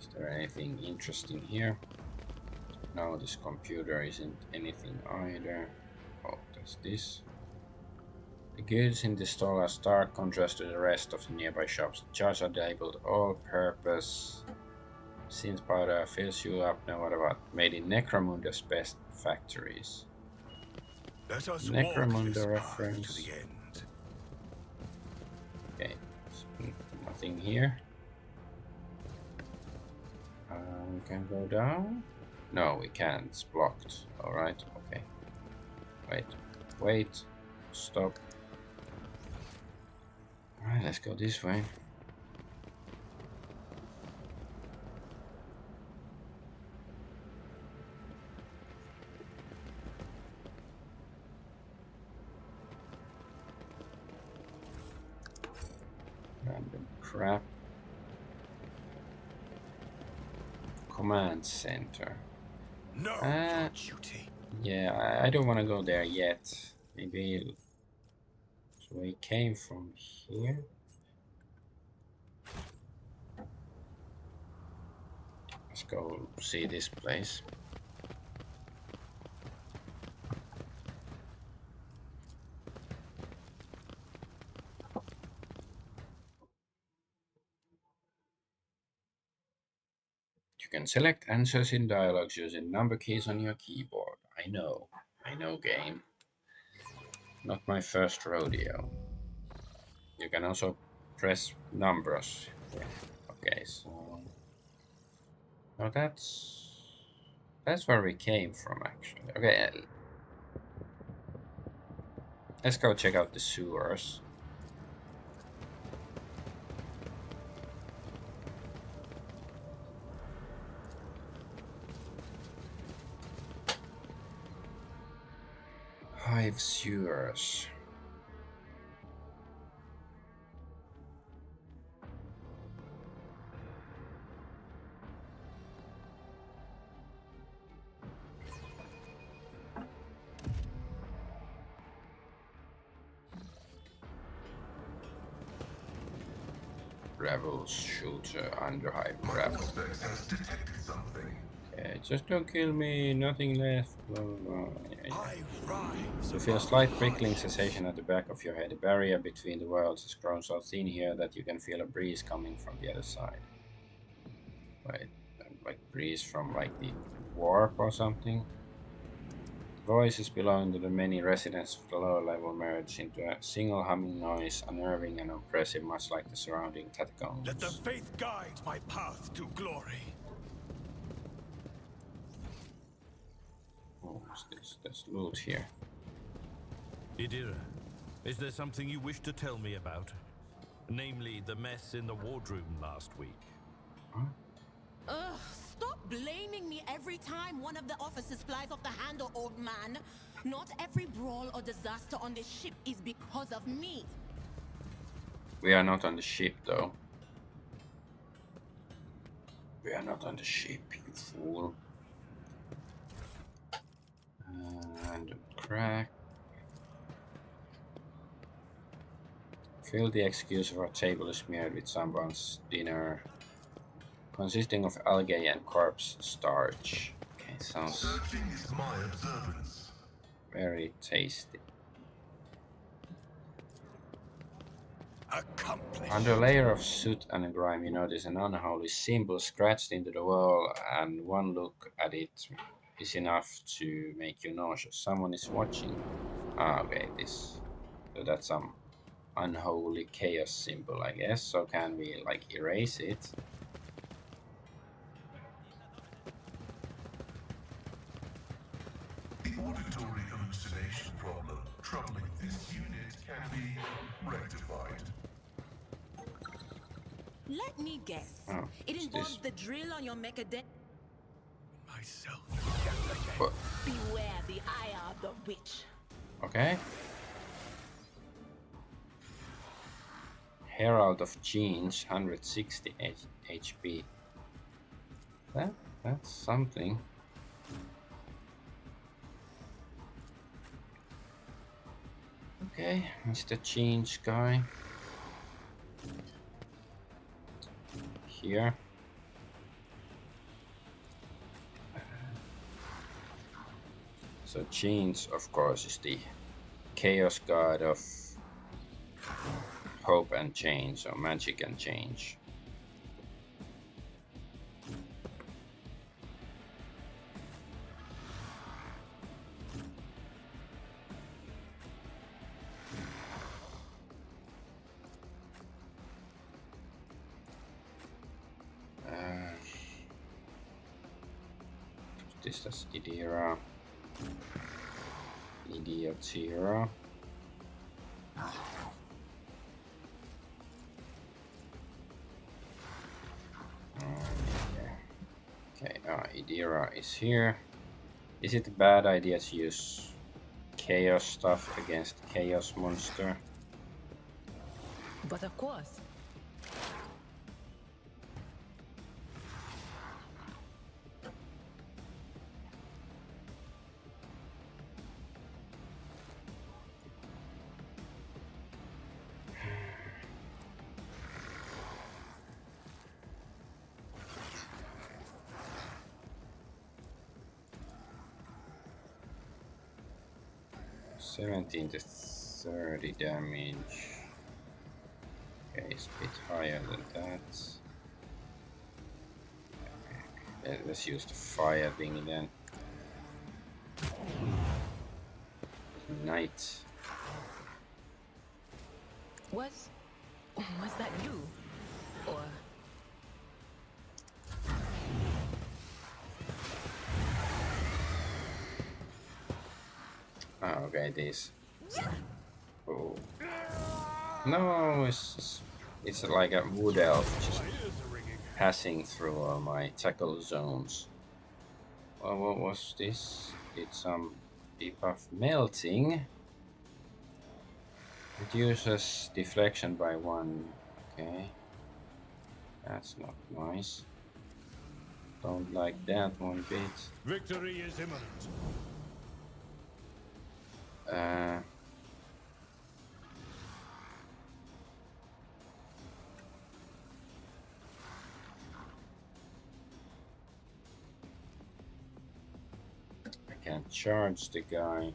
Is there anything interesting here? No, this computer isn't anything either. Oh, that's this. The goods in this stall are stark contrast to the rest of the nearby shops. The jars are labeled all-purpose. Synth powder fills you up. Now what about made in Necromunda's best factories? Let us Necromunda walk this path reference. to the end. Okay, nothing here. We can go down. No, we can't. It's blocked. All right. Okay. Wait. Stop. All right. Let's go this way. Random crap. Command center. No, your duty. Yeah, I don't want to go there yet. Maybe. So we came from here. Let's go see this place. You can select answers in dialogues using number keys on your keyboard. I know game. Not my first rodeo. You can also press numbers. Yeah. Okay, so no, that's where we came from actually. Okay, let's go check out the sewers. Hive sewers. Rebels, shooter, underhive rebel. Prospect has detected something. Okay, just don't kill me, nothing left. Blah, blah, blah. Yeah. I rise. You feel a slight prickling sensation at the back of your head. The barrier between the worlds has grown so thin here that you can feel a breeze coming from the other side. Wait, like breeze from like the warp or something? Voices belonging to the many residents of the lower level merge into a single humming noise, unnerving and oppressive, much like the surrounding catacombs. Let the faith guide my path to glory. Oh, what's this? There's loot here. Idira, is there something you wish to tell me about? Namely, the mess in the wardroom last week. Huh? Ugh, stop blaming me every time one of the officers flies off the handle, old man. Not every brawl or disaster on this ship is because of me. We are not on the ship, though. We are not on the ship, you fool. And crack. Fill the excuse of our table is smeared with someone's dinner, consisting of algae and corpse starch. Okay, sounds Searching is my observance. very tasty. Accomplished. Under a layer of soot and grime, you notice an unholy symbol scratched into the wall, and one look at it is enough to make you nauseous. Someone is watching. Ah, okay, this. So that's some unholy chaos symbol, I guess. So can we like erase it? The auditory hallucination problem troubling this unit can be rectified. Let me guess. Oh, It what's involves this? the drill on your mecha deck. Myself. What? Beware the eye of the witch. Okay. Herald of Genes, 160 HP. That's something. Okay, Mr. Change guy. Here. So Genes, of course, is the chaos god of hope and change, or magic and change. This is Idira. Idiot Zero. Okay, Idira is here. Is it a bad idea to use chaos stuff against chaos monster? But of course. $17 to 30 damage. Okay, it's a bit higher than that. Okay, let's use the fire thingy then. Night. Was that you? Or Okay, this. Oh. No, it's like a wood elf just passing through all my tackle zones. Well, what was this? Did some debuff melting. Reduces deflection by 1. Okay. That's not nice. Don't like that one bit. Victory is imminent. I can't charge the guy.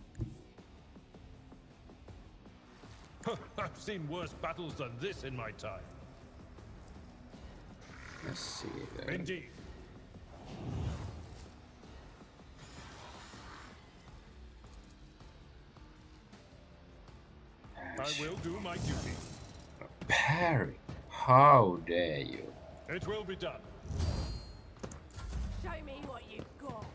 I've seen worse battles than this in my time. Let's see. Indeed. I will do my duty. Parry. How dare you? It will be done. show me what you've got.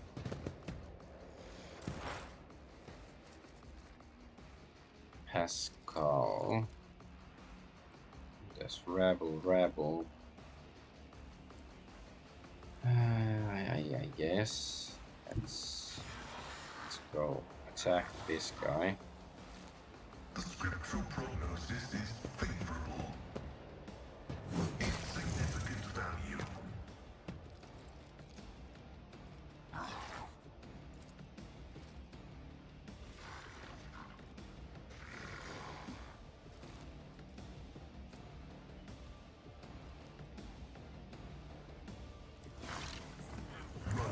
Pascal. That's Rebel. I guess. Let's go attack this guy. The scriptural prognosis is favorable. Insignificant value.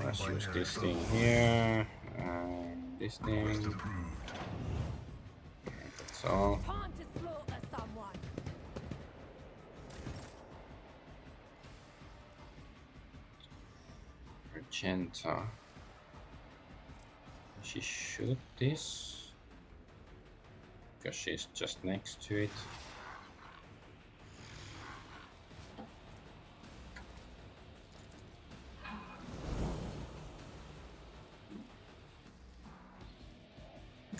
Let's use this thing here. This Request thing. approved. That's all. Time to slaughter someone. Argenta. She shoot this because she's just next to it.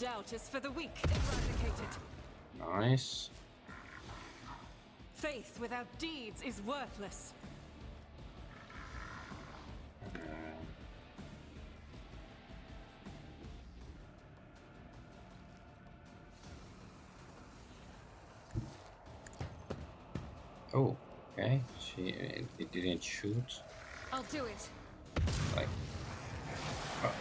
Doubt is for the weak. Eradicated. Nice. Faith without deeds is worthless. Oh, okay. It didn't shoot. I'll do it. Like, oh.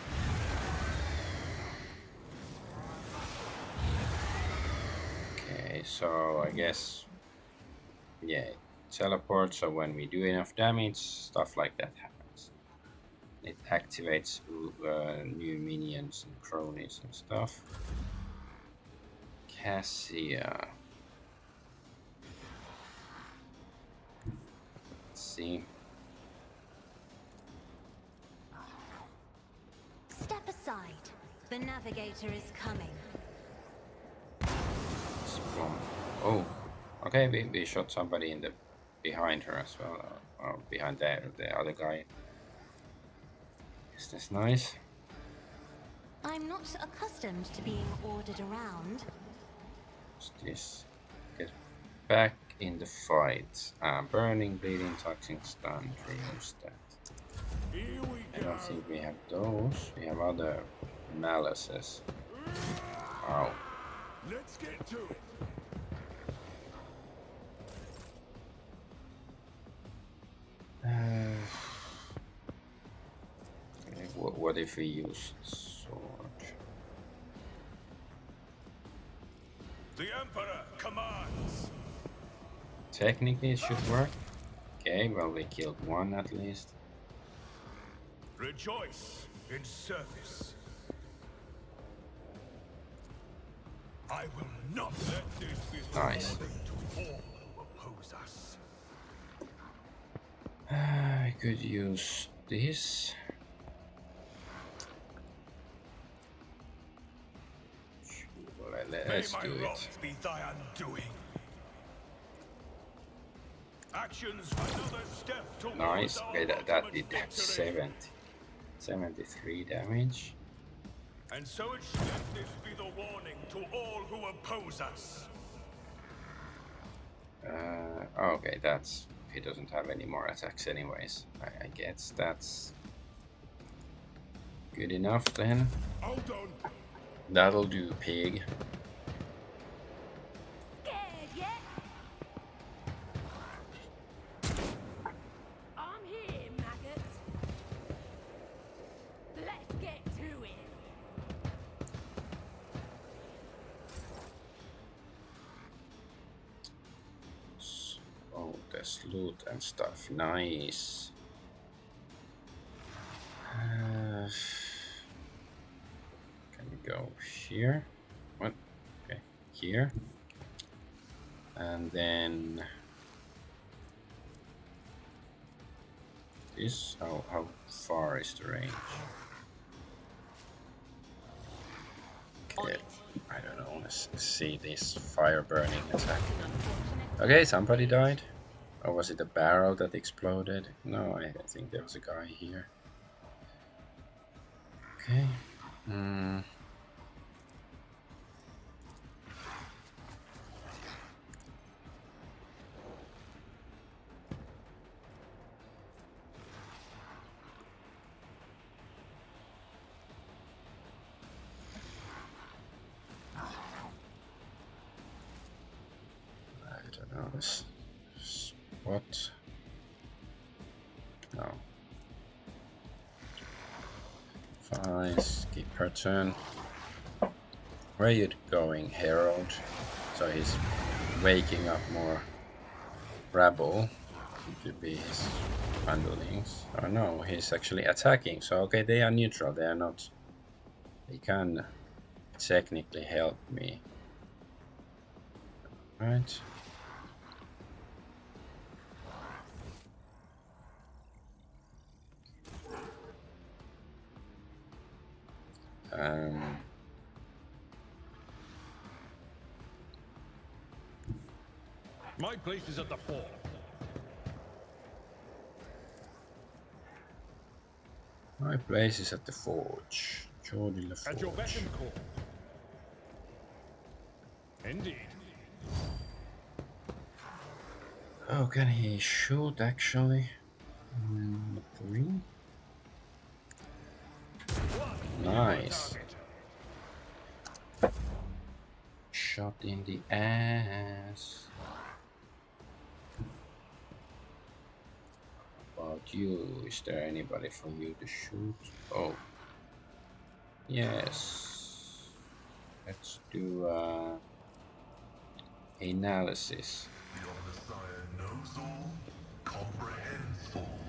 Okay, so I guess, yeah, it teleports. So when we do enough damage, stuff like that happens. It activates new minions and cronies and stuff. Cassia. Let's see. Step aside. The navigator is coming. Oh, okay. We shot somebody in the behind her as well, or behind the other guy. Is this nice? I'm not accustomed to being ordered around. What's this? Get back in the fight. Burning, bleeding, toxic, stun, rheostat. I don't think we have those. We have other malices. Ow. Let's get to it. Okay, what if we use sword? The Emperor commands. Technically, it should work. Okay, well, we killed one at least. Rejoice in service. I will not let this be Nice. rewarding to all who oppose us. I could use this. Let's May do my it. wrath be thy undoing. Actions another step towards Nice. our Okay, that ultimate did have victory. 73 damage. And so it should let this be the warning to all who oppose us. Okay, that's... He doesn't have any more attacks anyways. I guess that's good enough then. Hold on. That'll do, pig. Scared yet? I'm here, maggots. Let's get to it. Oh, there's loot and stuff. Nice. Can we go here? What? Okay, here. And then this. How far is the range? Okay, I don't know. Let's see this fire burning attack. Okay, somebody died. Or was it a barrel that exploded? No, I think there was a guy here. Okay. I don't know. What? No. Fine, skip her turn. Where are you going, Herald? So he's waking up more rabble. It could be his underlings. Oh no, he's actually attacking. So okay, they are neutral. They are not... They can technically help me. Right. My place is at the fore. My place is at the forge. Geordie the At your beck Forge. and call. Indeed. Oh, can he shoot actually? 3? Nice. Shot in the ass. About you, is there anybody for you to shoot? Oh, yes. Let's do analysis. The Omnissiah knows all, comprehends all.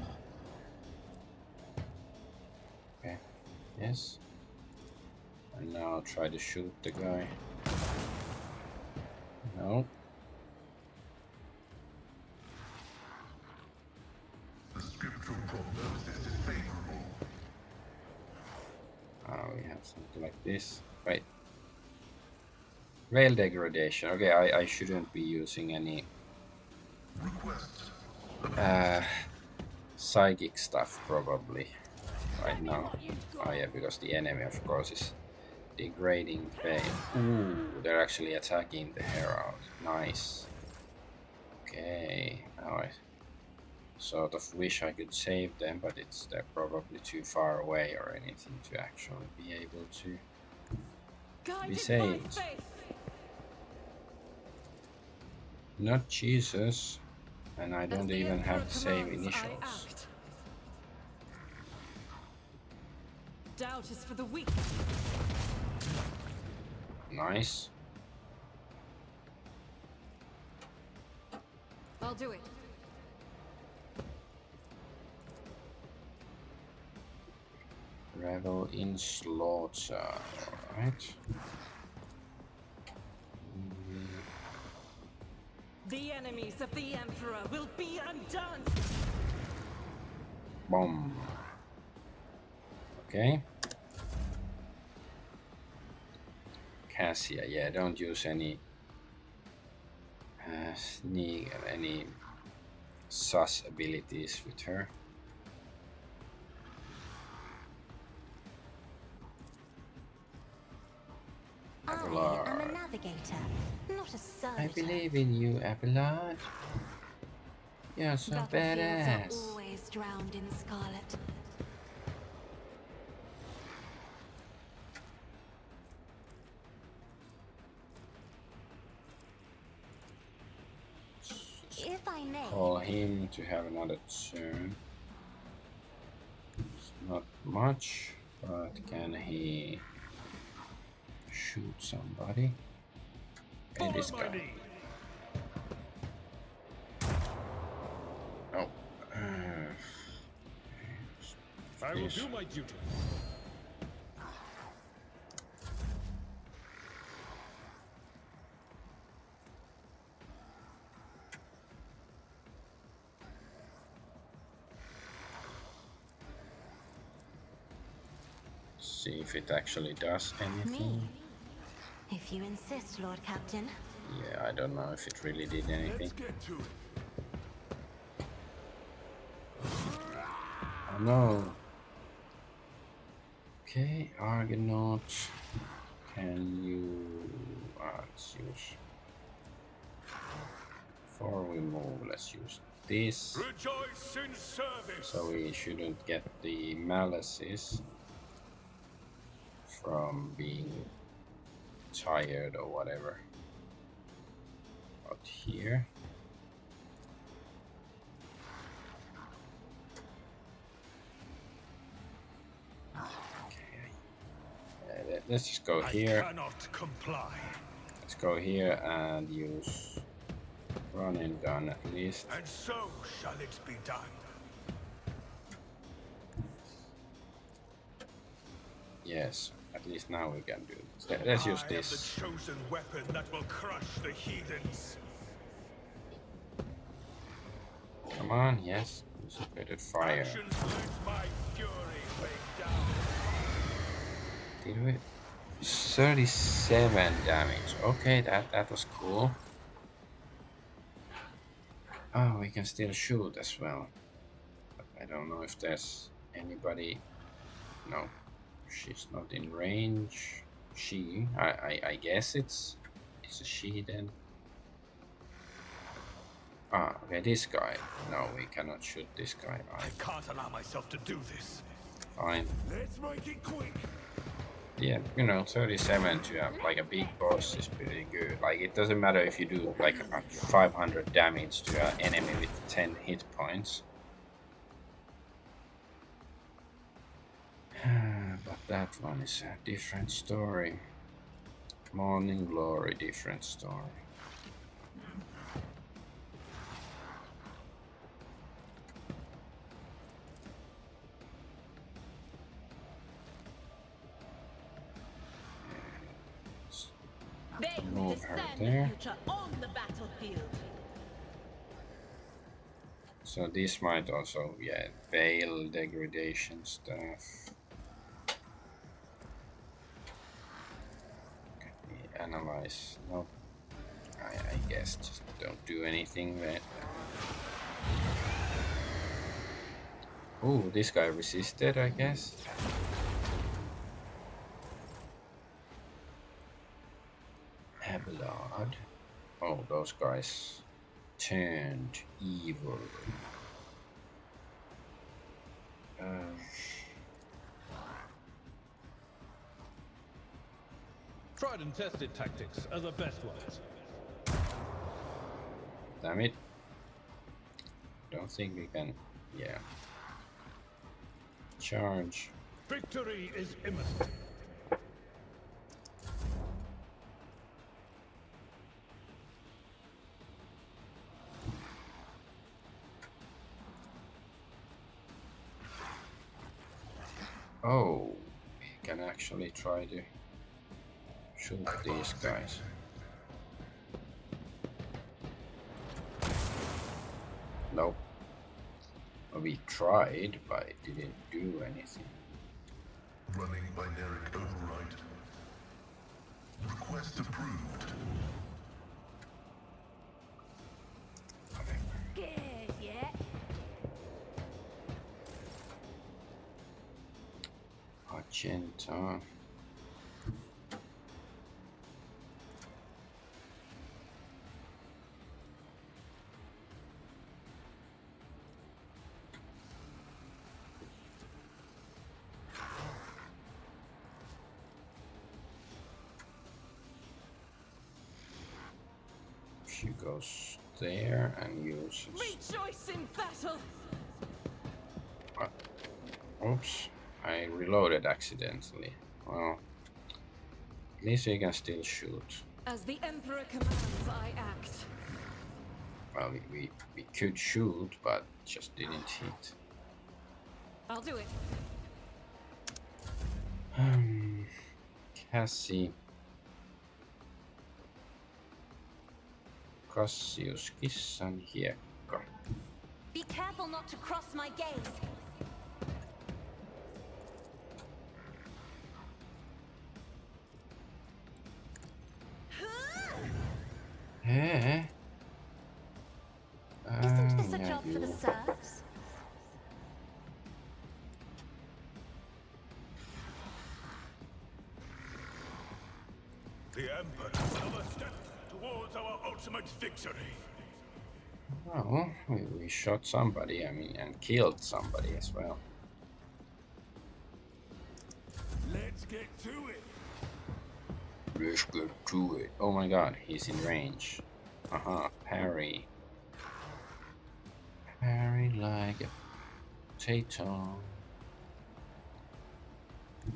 Okay, yes. And now try to shoot the guy. No. The scriptural prognosis is favorable. We have something like this. Wait. Veil degradation. Okay, I shouldn't be using any Request. psychic stuff probably right now. Oh yeah, because the enemy of course is degrading veil. Ooh, they're actually attacking the Herald. Nice. Okay, now I sort of wish I could save them, but they're probably too far away or anything to actually be able to be saved. Not Jesus, and I don't even have the same initials. Doubt is for the weak. Nice. I'll do it. Revel in slaughter. Alright. The enemies of the Emperor will be undone. Bomb. Okay. Cassia, yeah, don't use any sneak and any sus abilities with her. I am a Abelard. navigator, not a servitor. I believe in you, Abelard. You're so Battlefields badass. are always drowned in scarlet. If I may. Call him to have another turn. It's not much, but can he shoot somebody? Okay, this guy. Oh. I will Yes. do my duty. See if it actually does anything. Me? If you insist, Lord Captain. Yeah, I don't know if it really did anything. Get to it. Oh no. Okay, Argonaut. Can you... let's use... Before we move, let's use this. Rejoice in service. So we shouldn't get the malices from being tired or whatever. Out here. Okay. Let's just go here. I cannot comply. Let's go here and use run and gun at least. And so shall it be done. Yes, at least now we can do it. Let's use I this. have the chosen weapon that will crush the heathens. Come on, yes. Dissipated fire. Actions let my fury rain down. Did we? 37 damage. Okay, that was cool. Oh, we can still shoot as well. But I don't know if there's anybody. No, she's not in range. I guess it's It's a she then. Ah, okay, this guy. No, we cannot shoot this guy. I can't allow myself to do this. Fine. Let's make it quick. Yeah, you know, 37 to have like a big boss is pretty good. Like, it doesn't matter if you do like 500 damage to an enemy with 10 hit points. But that one is a different story. Morning Glory, different story. Move her there. On the battlefield. So this might also, yeah, veil degradation stuff. Can we analyze? Nope. I guess just don't do anything there. Oh, this guy resisted, I guess. Abelard. Oh, those guys turned evil. Tried and tested tactics are the best ones. Damn it. Don't think we can. Yeah. Charge. Victory is imminent. Oh, we can actually try to shoot these guys. Nope. We tried, but it didn't do anything. Running binary override. Request approved. Scared yet? Argenta. She goes there and uses. Rejoice in battle. Oops, I reloaded accidentally. Well, at least we can still shoot. As the Emperor commands, I act. Well, we could shoot, but just didn't hit. I'll do it. Cassie. Cassius kissan hiekka. Be careful not to cross my gaze. Eh? Isn't this a yeah, job for the you. serfs? The Emperor, another step towards our ultimate victory. Well, we shot somebody, I mean, and killed somebody as well. Let's get to it. Let's get to it. Oh my god, he's in range. Parry. Parry like a potato.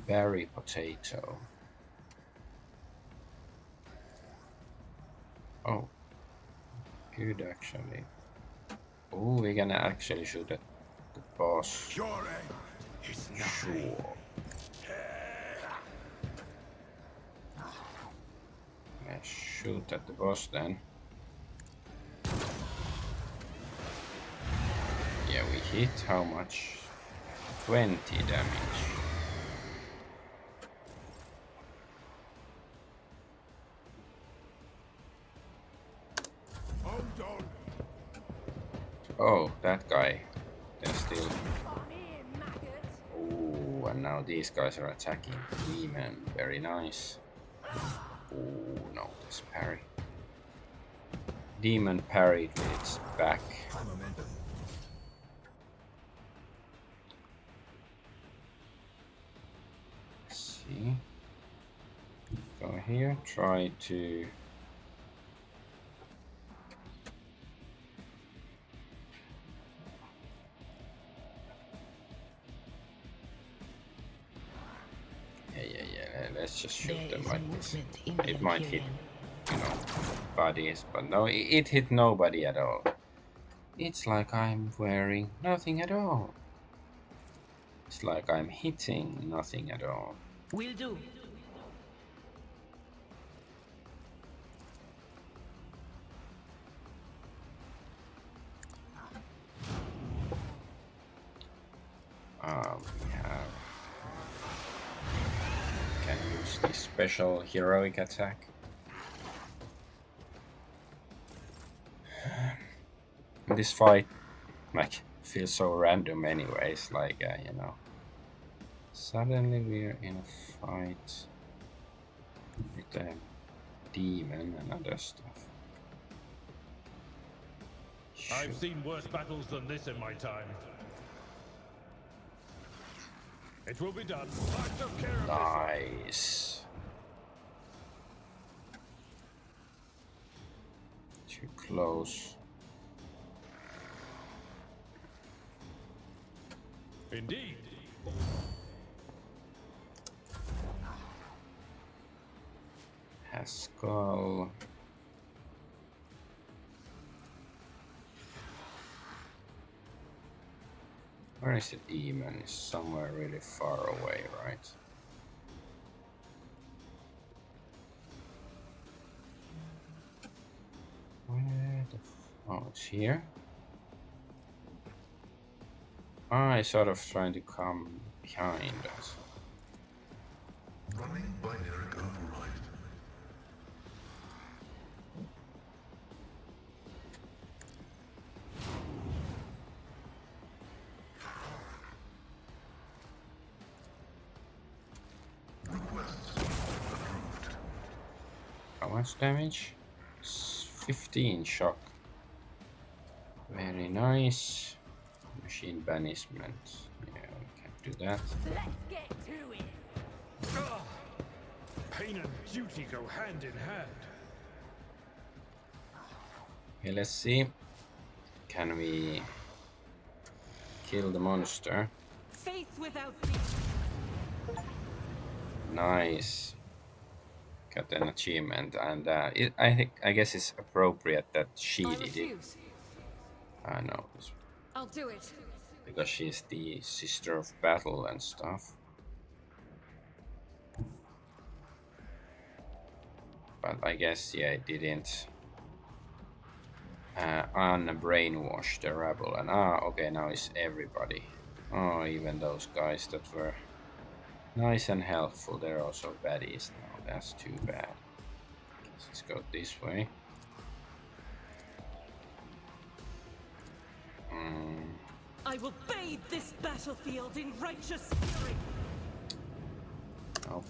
Berry potato. Oh. Good actually. Oh, we're gonna actually shoot at the boss. Your end is nigh. Sure. Let's shoot at the boss then. Yeah, we hit how much? 20 damage. Hold on. Oh, that guy. They're still. Oh, and now these guys are attacking Demon. Very nice. Oh no, this parry. Demon parried with its back. Let's see. Go here, try to... Yeah, let's just shoot them like this. It might hit, you know, bodies, but no, it hit nobody at all. It's like I'm wearing nothing at all. It's like I'm hitting nothing at all. Will do. We have... Can use the special heroic attack. This fight, like, feels so random anyways, like, you know. Suddenly we're in a fight with a demon and other stuff. I've seen worse battles than this in my time. It will be done. I took care of Nice. Too close. Indeed. Haskell. Where is the demon? It's somewhere really far away, right? Where the oh, it's here? I sort of trying to come behind us. Running binary override. Requests approved. How much damage? 15 shock. Very nice. Machine banishment. Yeah, we can do that. Let's get to it. Pain and duty go hand in hand. Okay, let's see. Can we kill the monster? Faith without fear. Nice. Got an achievement, and I guess it's appropriate that she I did it. refuse. No, I'll do it. because she's the sister of battle and stuff. But I guess, yeah, it didn't unbrainwash the rebel. And okay, now it's everybody. Oh, even those guys that were nice and helpful, they're also baddies now. That's too bad. Let's go this way. I will bathe this battlefield in righteous fury. Oh.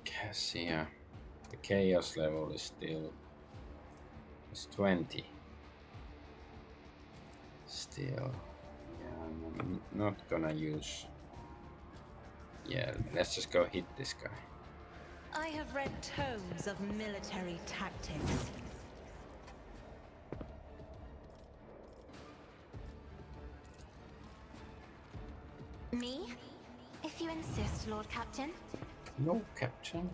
Cassia. The chaos level is still... It's 20. Still. Yeah, I'm not gonna use... Yeah, let's just go hit this guy. I have read tomes of military tactics. Me? If you insist, Lord Captain. No, Captain.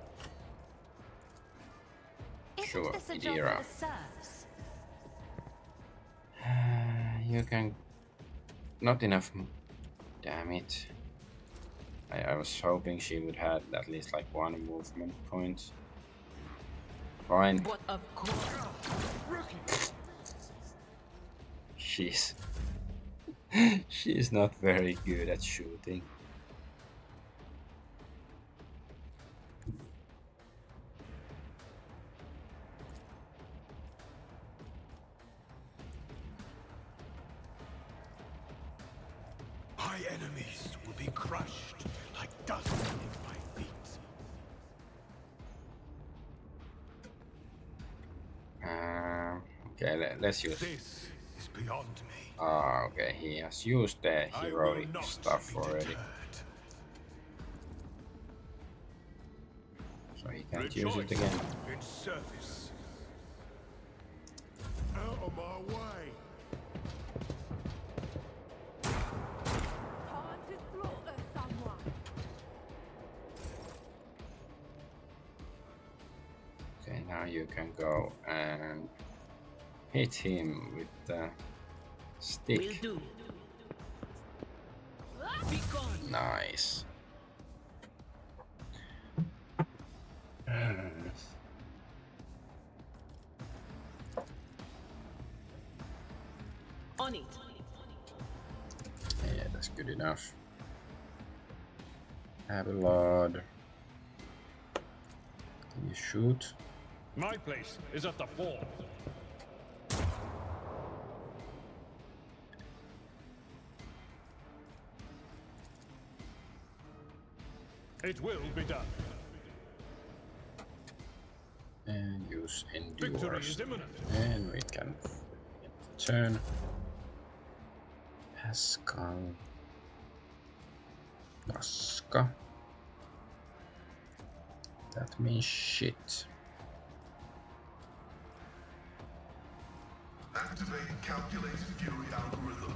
Isn't Sure, this a job Idira. for the serfs? You can... Not enough... Damn it. I was hoping she would have at least like one movement point. Fine. What of course? She's... She's not very good at shooting. My enemies will be crushed like dust beneath my feet. Okay, let's use. This is beyond me. Ah, okay, he has used the I will heroic not stuff be already, deterred. so he can't use it again. In service. Out of my way. Time to slaughter someone. Okay, now you can go and hit him with the stick. do. Be gone. Nice. On it. Yeah, that's good enough. Have a load. Can you shoot? My place is at the fore. It will be done. And use Victory endures. is imminent. And we can turn. Pascal. Paska. That means shit. Activating calculated fury algorithm.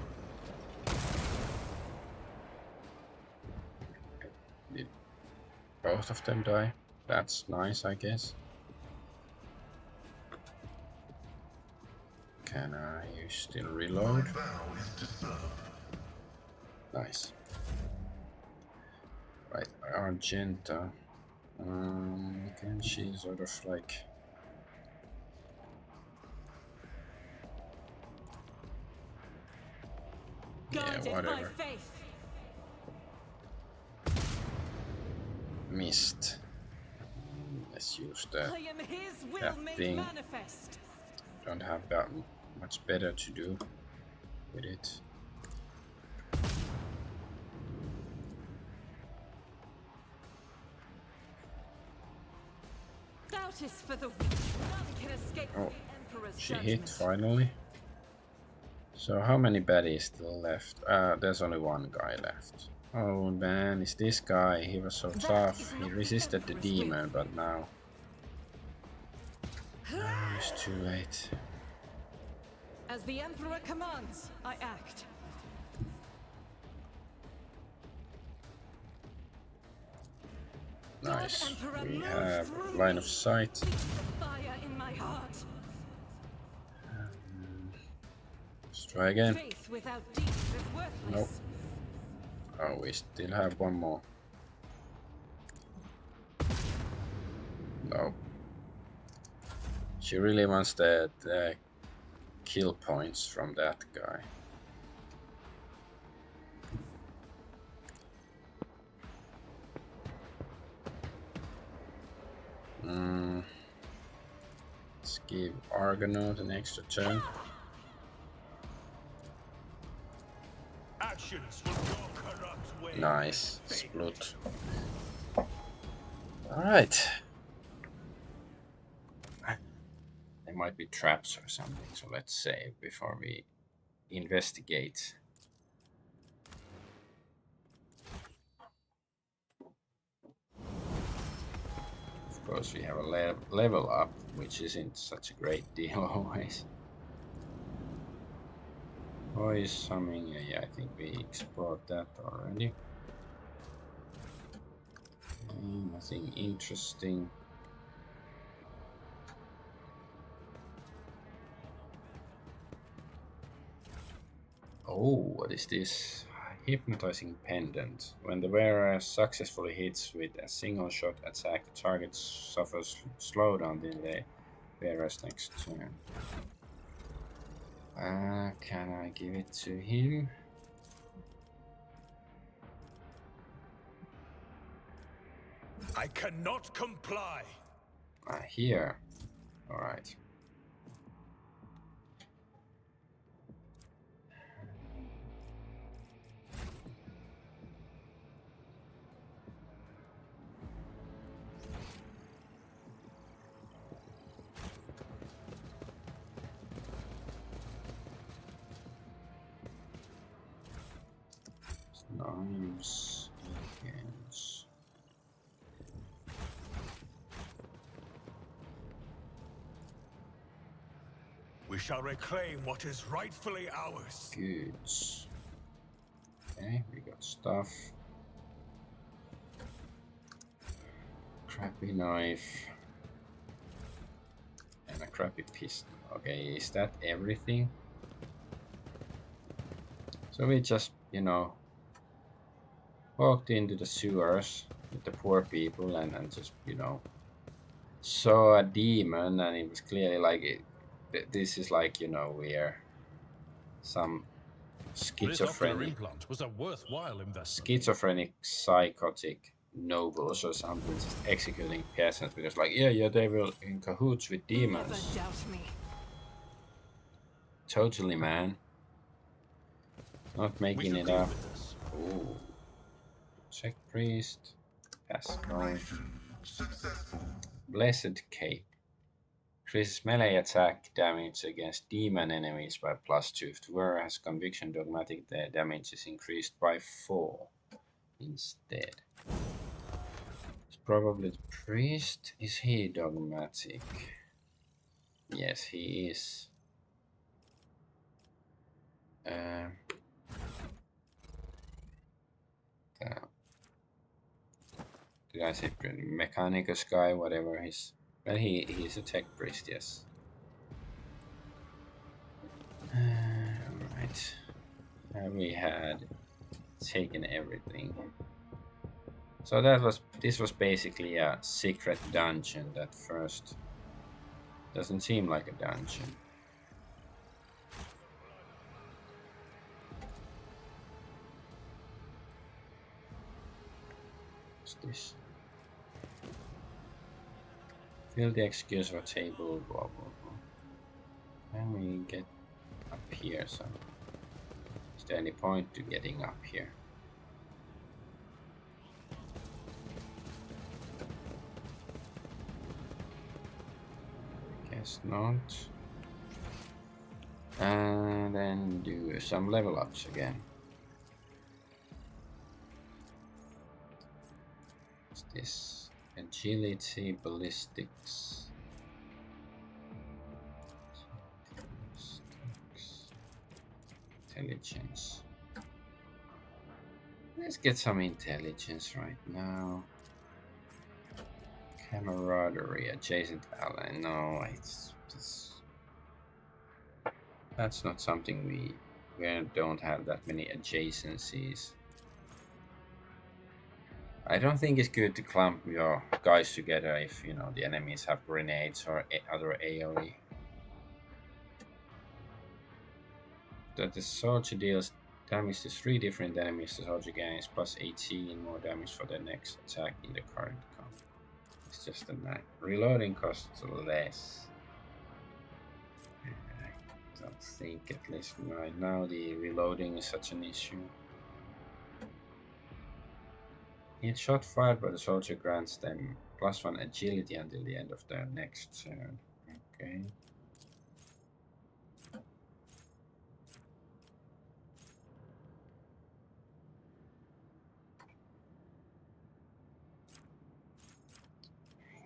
Did both of them die? That's nice, I guess. Can I still My reload? vow is to serve. Nice. Right, Argenta. Can she sort of like... Yeah, whatever. Missed. Let's use that thing. Don't have that much better to do with it. Doubt is for the weak. None can escape Oh, the Emperor's she judgment. hit finally. So how many baddies still left? There's only one guy left. Oh man, it's this guy. He was so tough. He resisted the demon, but now it's too late. As the Emperor commands, I act. Nice. We have line of sight. Fire in my heart. Let's try again. Faith without deeds is worthless. Nope. Oh, we still have one more. No. She really wants the kill points from that guy. Let's give Argonaut an extra turn. Actions will your corrupt way. Nice. Split. Alright. There might be traps or something, so let's save before we investigate. Of course, we have a level up, which isn't such a great deal always. Voice summing, yeah, I think we explored that already. Nothing interesting. Oh, what is this? Hypnotizing pendant. When the wearer successfully hits with a single shot attack, the target suffers slowdown in the wearer's next turn. Can I give it to him? I cannot comply. Here. Alright. times against. We shall reclaim what is rightfully ours. Goods. Okay, we got stuff. Crappy knife. And a crappy pistol. Okay, is that everything? So we just, you know, walked into the sewers with the poor people and just, you know, saw a demon, and it was clearly like this is like, you know, we're some This ocular schizophrenic implant was a worthwhile investment. psychotic nobles or something just executing peasants because like yeah they were in cahoots with demons. Never doubt me. Totally, man. Not making it up. Ooh. Check priest. Pass going. Successful. Blessed cape. Increases melee attack damage against demon enemies by +2. Whereas conviction dogmatic damage is increased by 4 instead. It's probably the priest. Is he dogmatic? Yes, he is. Did I say Mechanicus guy? Whatever he's. Well, he's a tech priest, yes. Alright. We had taken everything. So this was basically a secret dungeon that first doesn't seem like a dungeon. What's this? Fill the excuse for table, blah blah blah. Can we get up here? So is there any point to getting up here? Guess not. And then do some level ups again. What's this? Agility, ballistics. Intelligence. Let's get some intelligence right now. Camaraderie, adjacent ally. No, that's not something we don't have that many adjacencies. I don't think it's good to clump your guys together if, you know, the enemies have grenades or other AoE. That the soldier deals damage to 3 different enemies. The soldier gains +18 more damage for the next attack in the current combat. It's just a night. Reloading costs less. I don't think, at least right now, the reloading is such an issue. Each shot fired by the soldier grants them +1 agility until the end of their next turn. Okay.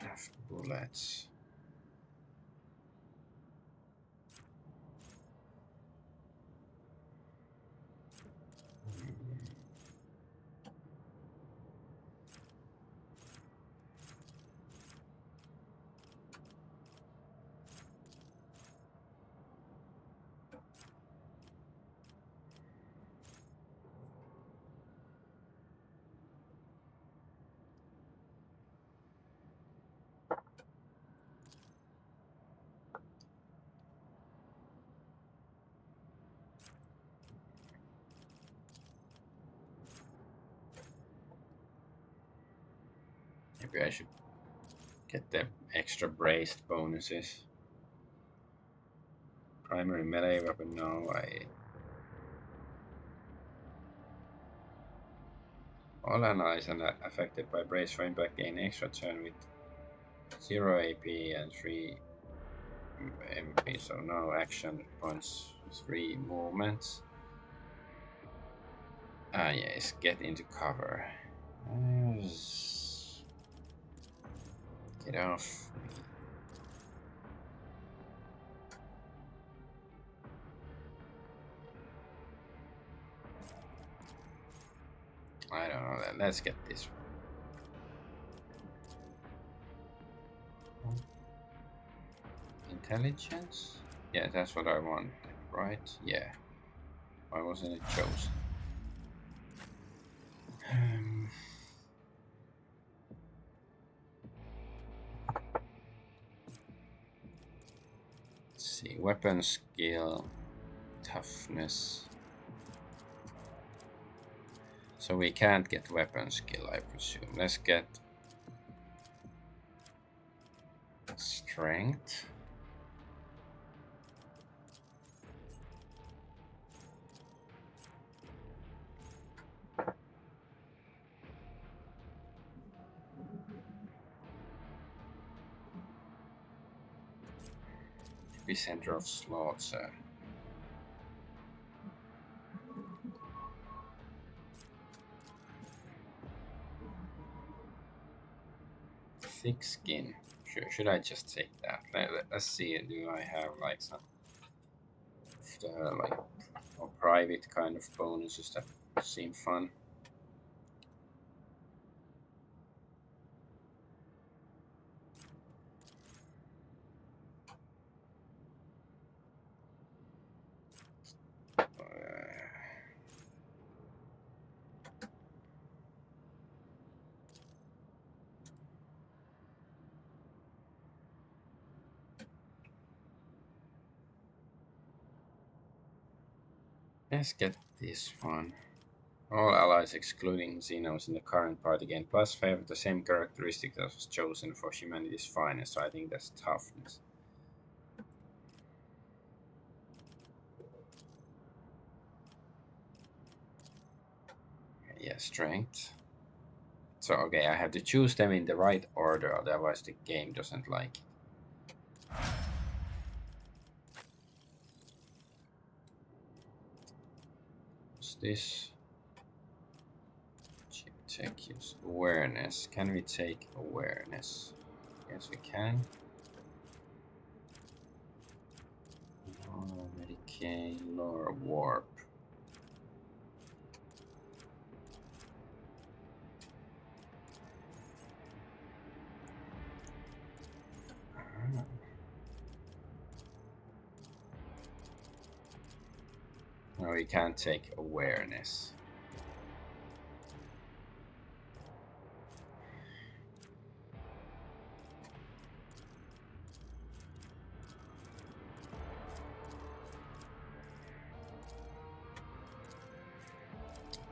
Enough bullets. Maybe I should get the extra braced bonuses. Primary melee weapon, no, all allies affected by brace for impact gain extra turn with 0 AP and 3 MP, so no action points, 3 movements. Ah, yes, get into cover. Get off me. I don't know that. Let's get this one. Intelligence? Yeah, that's what I want, right? Yeah. Why wasn't it chosen? Let's see. Weapon skill, toughness. So we can't get weapon skill, I presume. Let's get strength. Epicenter of slaughter. Thick skin. Sure, should I just take that? Let's see. Do I have like some of the like or private kind of bonuses that seem fun? Let's get this one. All allies excluding Xenos in the current party gain plus favor the same characteristic that was chosen for humanity's finest, so I think that's toughness. Yeah, strength. So okay, I have to choose them in the right order, otherwise the game doesn't like it. What's this? Check use awareness. Can we take awareness? Yes, we can. Medicaid, lore, warp. No, we can't take awareness.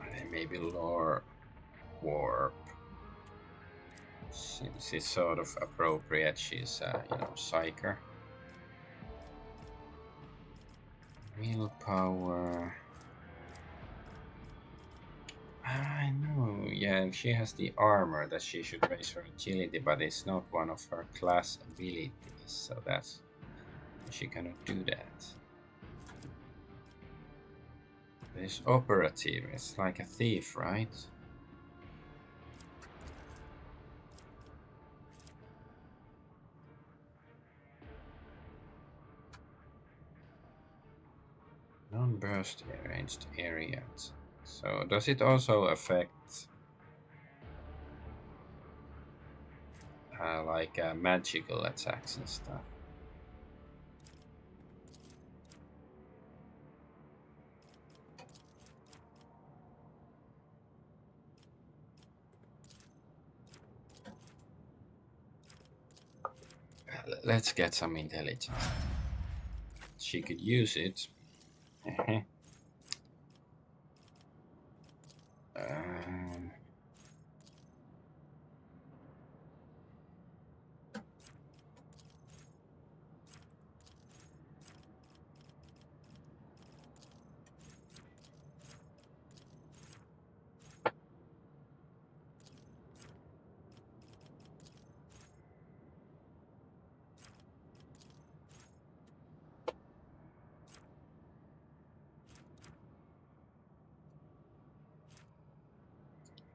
And then maybe lore, warp. Since it's sort of appropriate, she's you know, psyker. Willpower. I know, yeah, she has the armor that she should raise her agility, but it's not one of her class abilities, so that's she cannot do that. It's operative, it's like a thief, right? Non-burst arranged areas. So does it also affect like magical attacks and stuff? Let's get some intelligence. She could use it. um,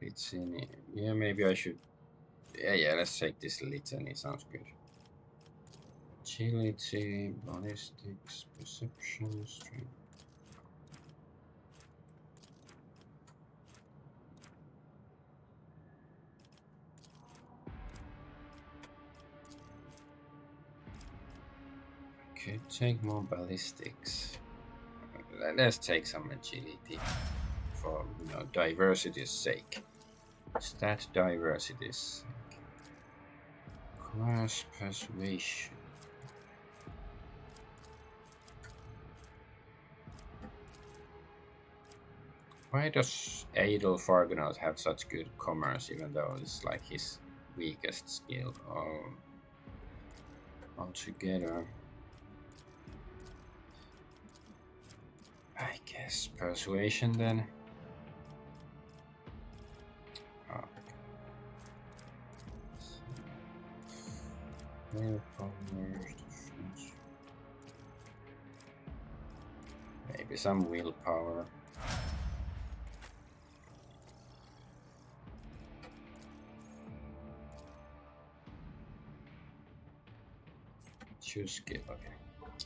Litany. Yeah, maybe I should. Yeah, let's take this litany. Sounds good. Agility, ballistics, perception, strength. Okay, take more ballistics. Let's take some agility for diversity's sake. Stat diversity's sake. Class persuasion. Why does Adolf Argonaut have such good commerce, even though it's like his weakest skill altogether? I guess persuasion then. Oh. Willpower, maybe some willpower. Choose skill. Okay.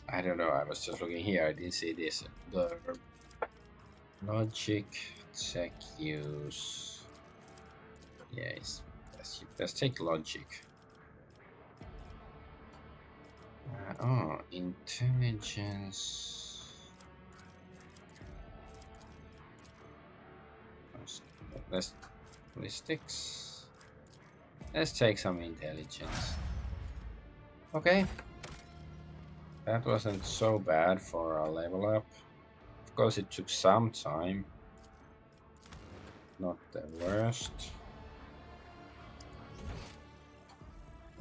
I don't know. I was just looking here. I didn't see this. The logic check use. Yes. Let's take logic. Oh, intelligence. Let's ballistics. Let's take some intelligence. Okay. That wasn't so bad for a level up. Of course, it took some time. Not the worst.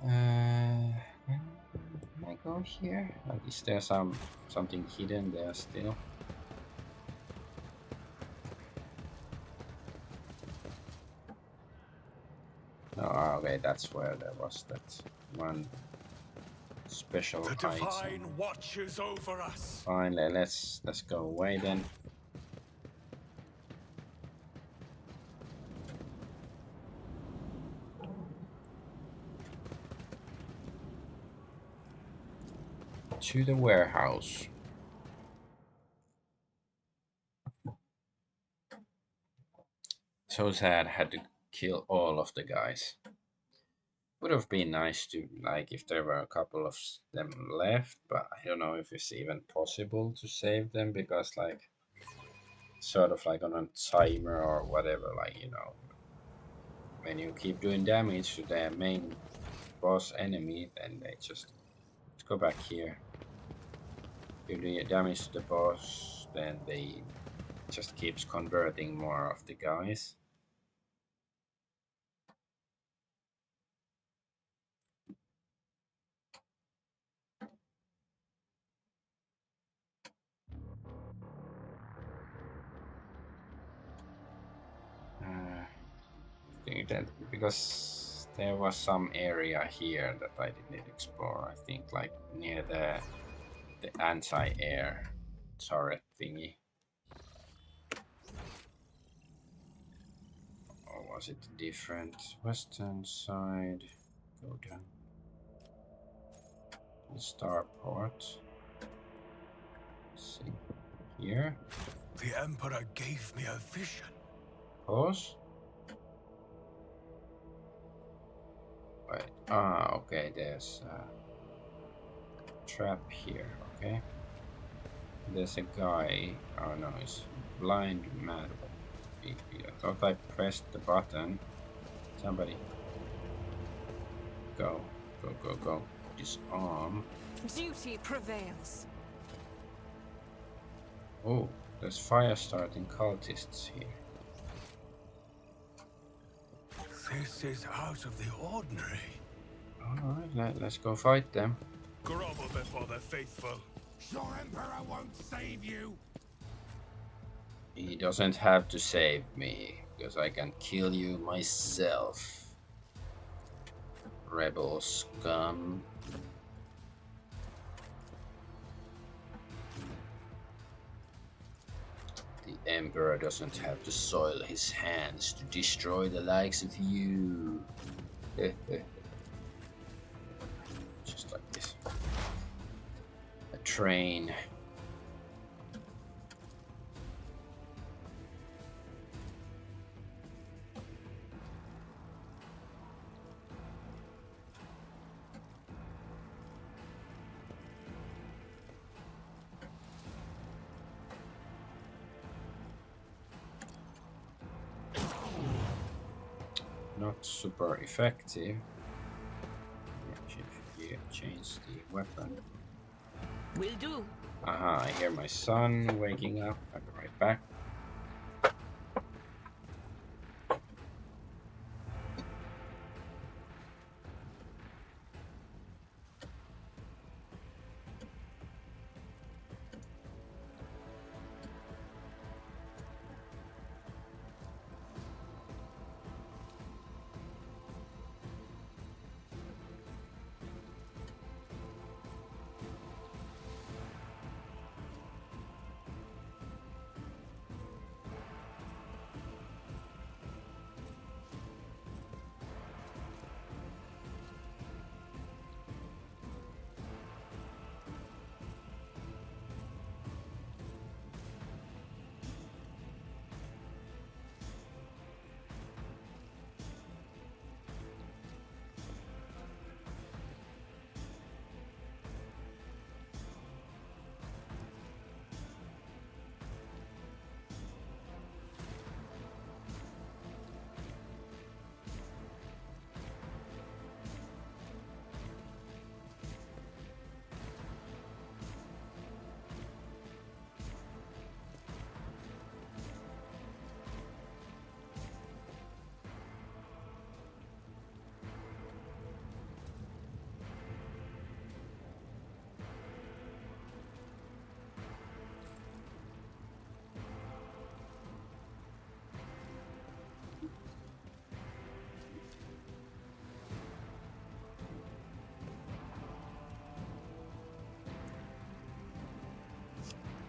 Can I go here? Is there something hidden there still? No, okay, that's where there was that one special The item. divine watches over us. Finally, let's go away then. To the warehouse. So sad, had to kill all of the guys. Would have been nice to, like, if there were a couple of them left, but I don't know if it's even possible to save them, because, like, sort of like on a timer or whatever, like, when you keep doing damage to the main boss enemy, then they just, let's go back here. If you do damage to the boss, then they just keeps converting more of the guys. I think that because there was some area here that I didn't explore, I think, like near the anti-air turret thingy. Or was it different? Western side. Go down. The starport. See here. The Emperor gave me a vision. Pause. Wait. Ah, okay. There's a trap here. Okay. There's a guy. Oh no, he's blind mad. I thought I pressed the button. Somebody. Go. Go, go, go. Disarm. Duty prevails. Oh, there's fire starting cultists here. This is out of the ordinary. Alright, let's go fight them. Grovel before the faithful. Your Emperor won't save you. He doesn't have to save me, because I can kill you myself. Rebel scum. The Emperor doesn't have to soil his hands to destroy the likes of you. Just like this. A train. Not super effective. Yeah, change the weapon. Will do. Aha, I hear my son waking up. I'll be right back.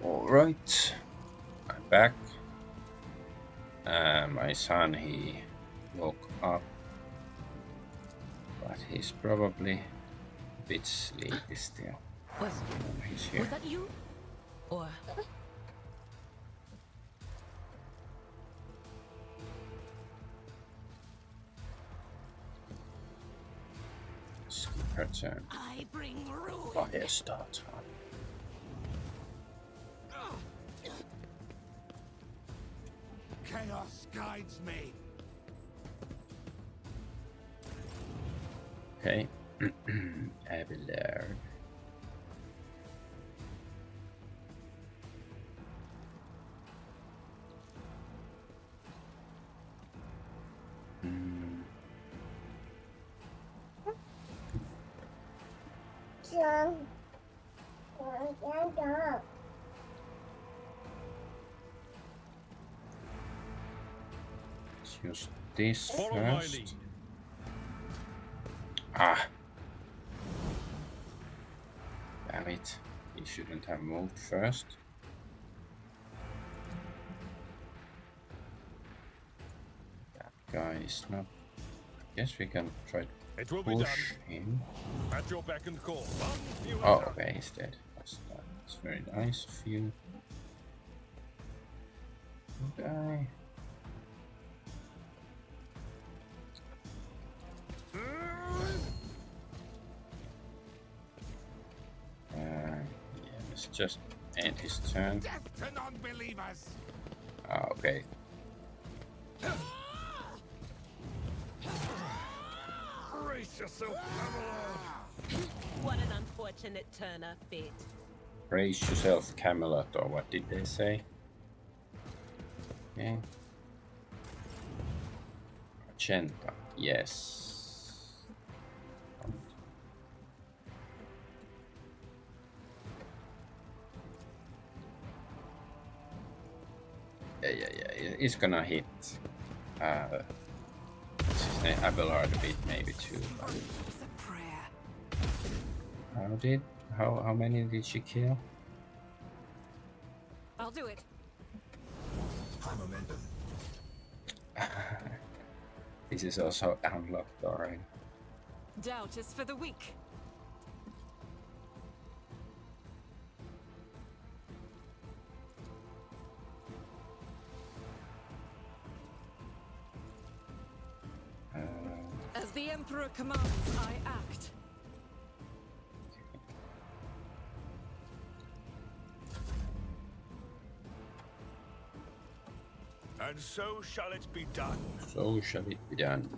Alright, I'm back. My son, he woke up, but he's probably a bit sleepy still. He's here. Was that you? Or Skip her turn. I bring ruin. Fire start. Chaos guides me. Okay. Abelard. Let's use this Follow my first. lead. Ah. Damn it. He shouldn't have moved first. That guy is not. Guess we can try to It will be done. push him. At your beck and call. Oh, okay, he's dead. That's very nice of you. Okay. Yeah, let's just end his turn. Death to non-believers. Ah, okay. Brace yourself, Camelot. What an unfortunate turn of fate. Brace yourself, Camelot, or what did they say? Okay. Magenta, yes. Yeah, it's gonna hit. What's his name? Abelard a bit, maybe too. It's a prayer. How many did she kill? I'll do it. momentum. This is also unlocked already. Doubt is for the weak. As the Emperor commands, I act. And so shall it be done. So shall it be done.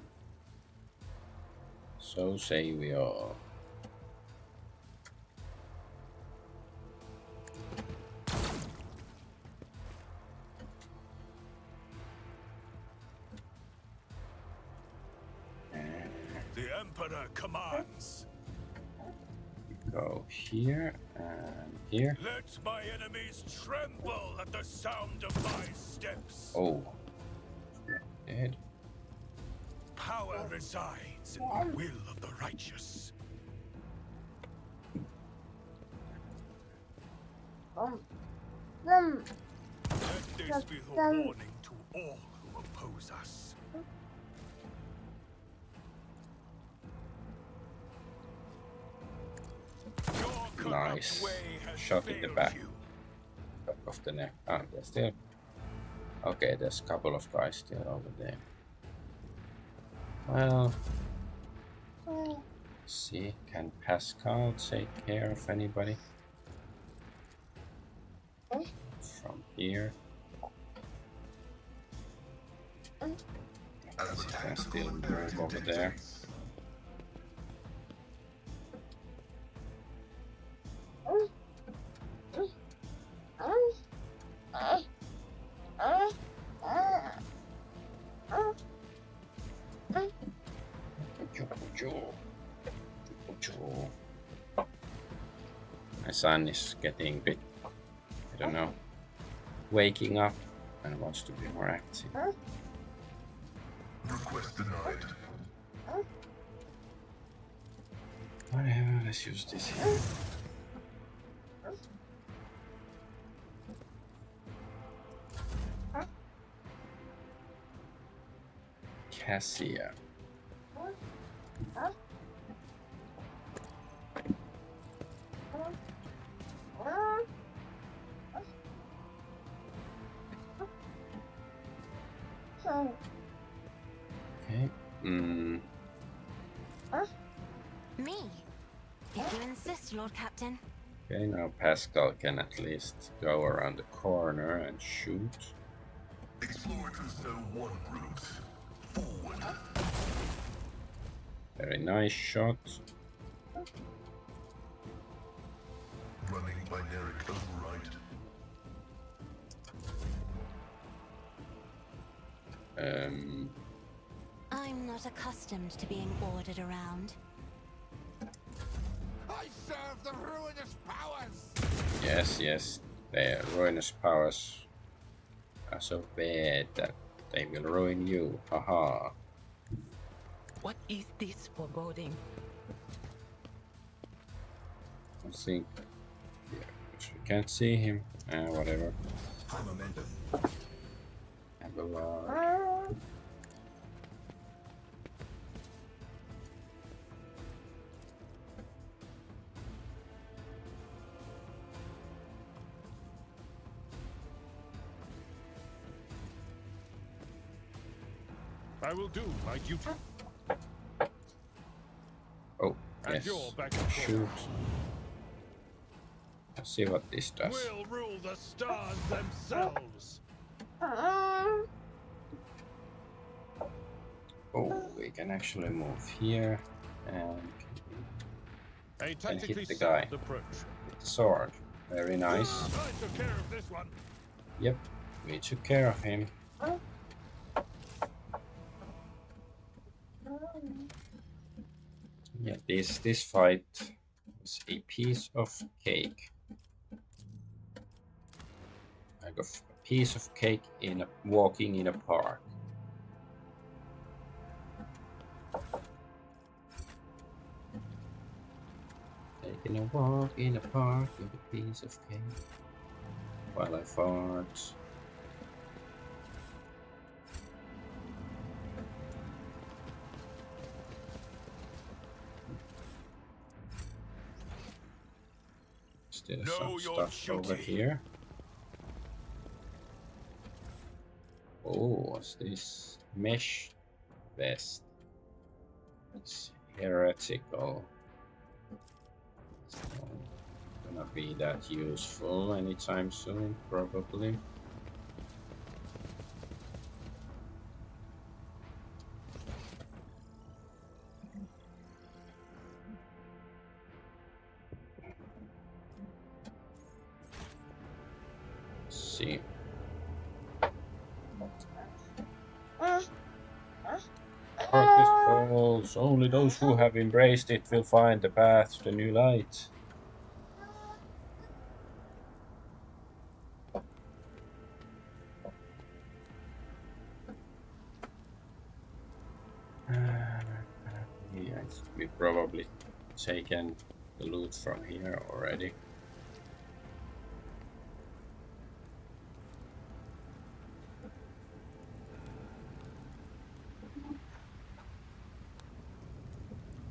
So say we all. The Emperor commands. Go here and here. Let my enemies tremble at the sound of my steps. Oh. Dead. Power resides in the will of the righteous. Let this be the warning to all who oppose us. Your corrupt Nice. way has Shot in the failed back. you. Back of the neck. Ah, there's still. Okay, there's a couple of guys still over there. Well, let's see, can Pascal take care of anybody? From here. I guess he can still move over there. My son is getting a bit, I don't know, waking up and wants to be more active. Request denied. Whatever, let's use this here. Cassia. Okay. Me? If you insist, Lord Captain. Okay, now Pascal can at least go around the corner and shoot. Explorators know one route. Forward. Very nice shot. Running binaric override. I'm not accustomed to being ordered around. I serve the ruinous powers! Yes, their ruinous powers are so bad that they will ruin you. Haha. What is this foreboding? I think. Yeah, we can't see him. Whatever. High momentum. Have a word. I will do my duty. Oh, At yes. your beck and Shoot. Let's see what this does. We'll rule the stars themselves. Oh, we can actually move here and A can hit tactically the guy sound approach. with the sword. Very nice. I took care of this one. Yep, we took care of him. Yeah, this fight is a piece of cake. Like a piece of cake in walking in a park. Taking a walk in a park with a piece of cake while I fart. Still Know some your stuff over duty. here. Oh, what's this? Mesh vest. It's heretical. It's not gonna be that useful anytime soon, probably. Let's see. Darkness falls. Only those who have embraced it will find the path to the new light. Yes, we probably taken the loot from here already.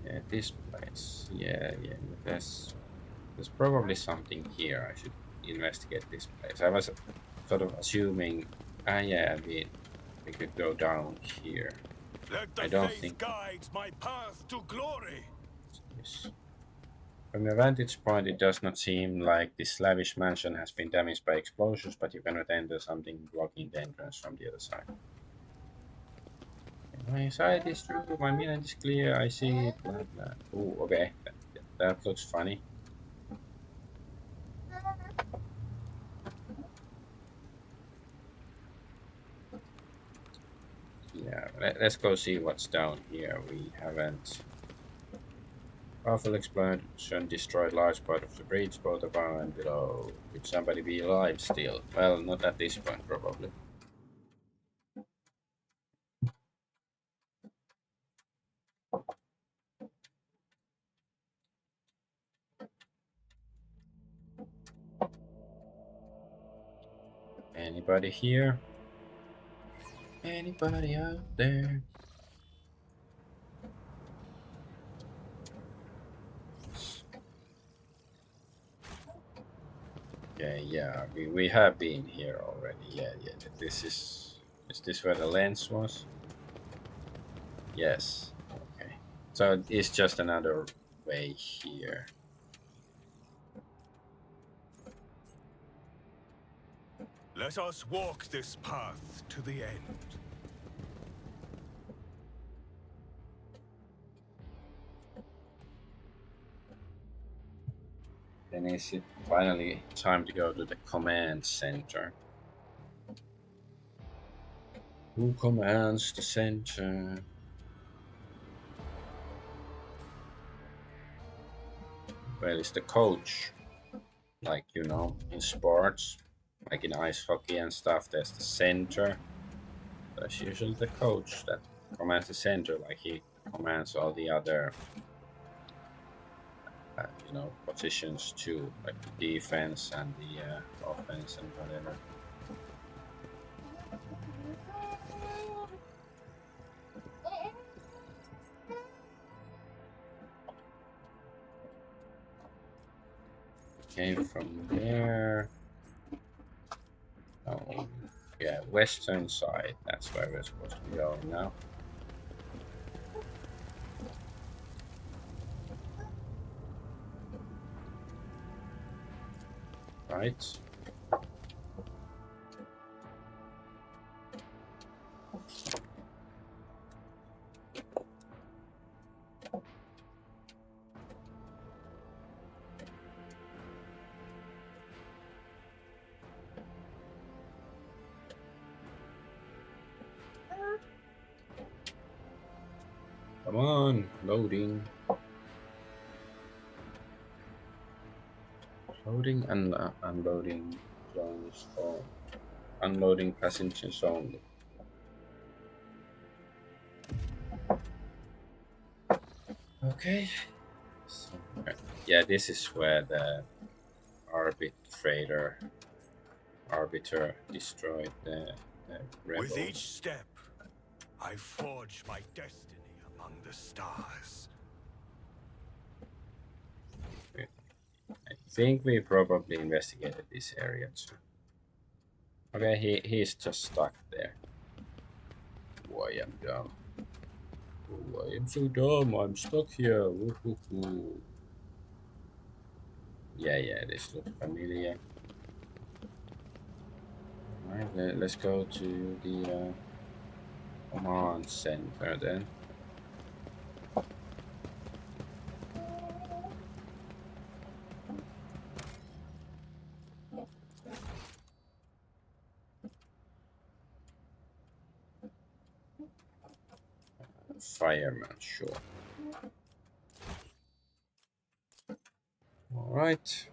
Yeah, this place. Yeah. There's probably something here. I should investigate this place. I was sort of assuming, yeah, we could go down here. Let the I don't faith think guide my path to glory. this. From your vantage point, it does not seem like this lavish mansion has been damaged by explosions, but you cannot enter something blocking the entrance from the other side. My sight is true, my mind is clear, I see it, blah blah. Oh, okay, that looks funny. Yeah, let's go see what's down here. We haven't. Powerful explosion destroyed large part of the bridge, both above and below. Could somebody be alive still? Well, not at this point, probably. Anybody here? Anybody out there? Yeah, we have been here already. Yeah. This is this where the lens was? Yes. Okay. So it's just another way here. Let us walk this path to the end. Then is it finally time to go to the command center? Who commands the center? Well, it's the coach. Like, you know, in sports, like in ice hockey and stuff, there's the center. That's usually the coach that commands the center, like he commands all the other, you know, positions too, like the defense and the offense and whatever. Came from there. Oh, yeah, western side. That's where we're supposed to be going now. Right. Come on, loading. Loading and unloading zones for unloading passengers only. Okay. So, yeah, this is where the arbiter destroyed the With rebel. each step, I forge my destiny among the stars. I think we probably investigated this area too. Okay, he's just stuck there. Oh, I am dumb. Oh, I am so dumb. I'm stuck here. Woo-hoo-hoo. Yeah, this looks familiar. Alright, let's go to the command center then. Fireman, sure. Alright.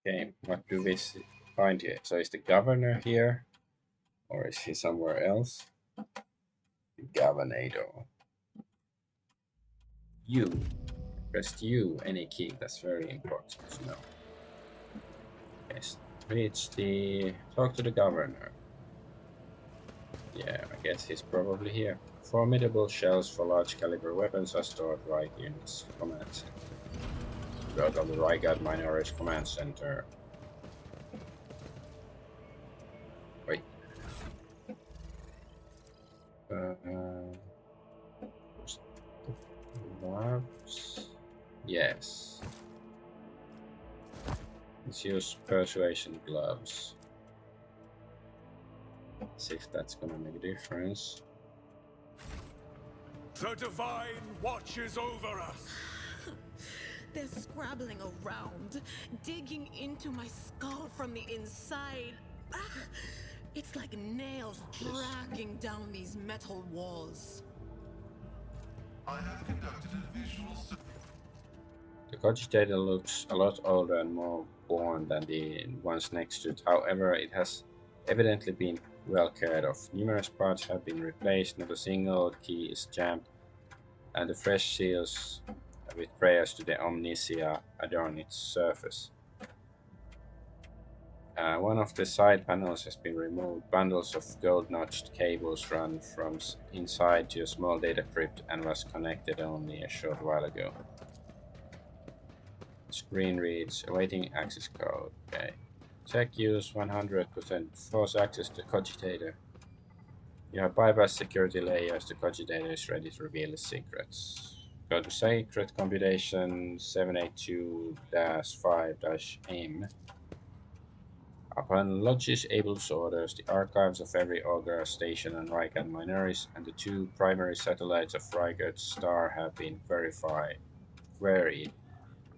Okay, what do we find here? So is the governor here? Or is he somewhere else? The Governator. You. Press U, any key. That's very important to know. Yes. Talk to the governor. Yeah, I guess he's probably here. Formidable shells for large caliber weapons are stored right in this command center. Go to the Rygad Minority Command Center. Wait. Labs. Yes. Let's use persuasion gloves. See if that's gonna make a difference. The Divine watches over us. They're scrabbling around, digging into my skull from the inside. It's like nails dragging down these metal walls. I have conducted a visual The cogitator looks a lot older and more worn than the ones next to it. However, it has evidently been well cared of. Numerous parts have been replaced, not a single key is jammed, and the fresh seals with prayers to the Omnisia adorn its surface. One of the side panels has been removed. Bundles of gold-notched cables run from inside to a small data crypt and was connected only a short while ago. Screen reads, awaiting access code. Okay. Check use 100% force access to cogitator. You have bypassed security layers. The cogitator is ready to reveal its secrets. Go to Sacred Computation 782-5-M. Upon Logis Abel's orders, the archives of every Augur station on Rygad Minoris and the two primary satellites of Rygad's star have been queried.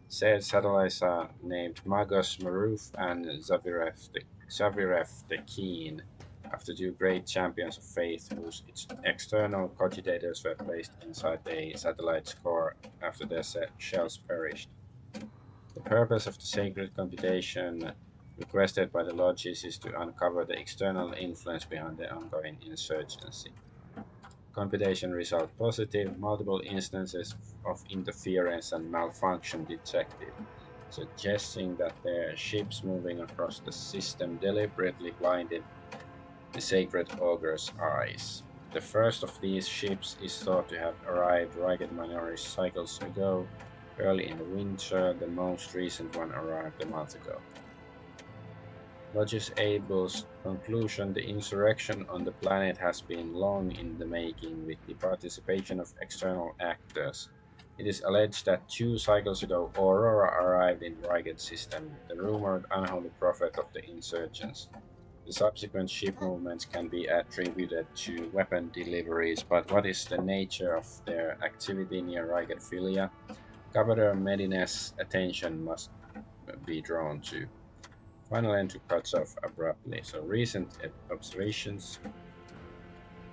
Said satellites are named Magos Maruf and Zaviref the Keen, after two great champions of faith whose external cogitators were placed inside the satellite's core after their shells perished. The purpose of the sacred computation requested by the Logis is to uncover the external influence behind the ongoing insurgency. Computation result positive, multiple instances of interference and malfunction detected, suggesting that their ships moving across the system deliberately blinded the sacred Augur's eyes. The first of these ships is thought to have arrived Rygad Minoris cycles ago, early in the winter. The most recent one arrived a month ago. Logis Abel's conclusion, the insurrection on the planet has been long in the making with the participation of external actors. It is alleged that 2 cycles ago Aurora arrived in Rygad's system, the rumored unholy prophet of the insurgents. The subsequent ship movements can be attributed to weapon deliveries, but what is the nature of their activity near Rygad Philia? Governor Medina's attention must be drawn to. Final entry cuts off abruptly. So recent observations.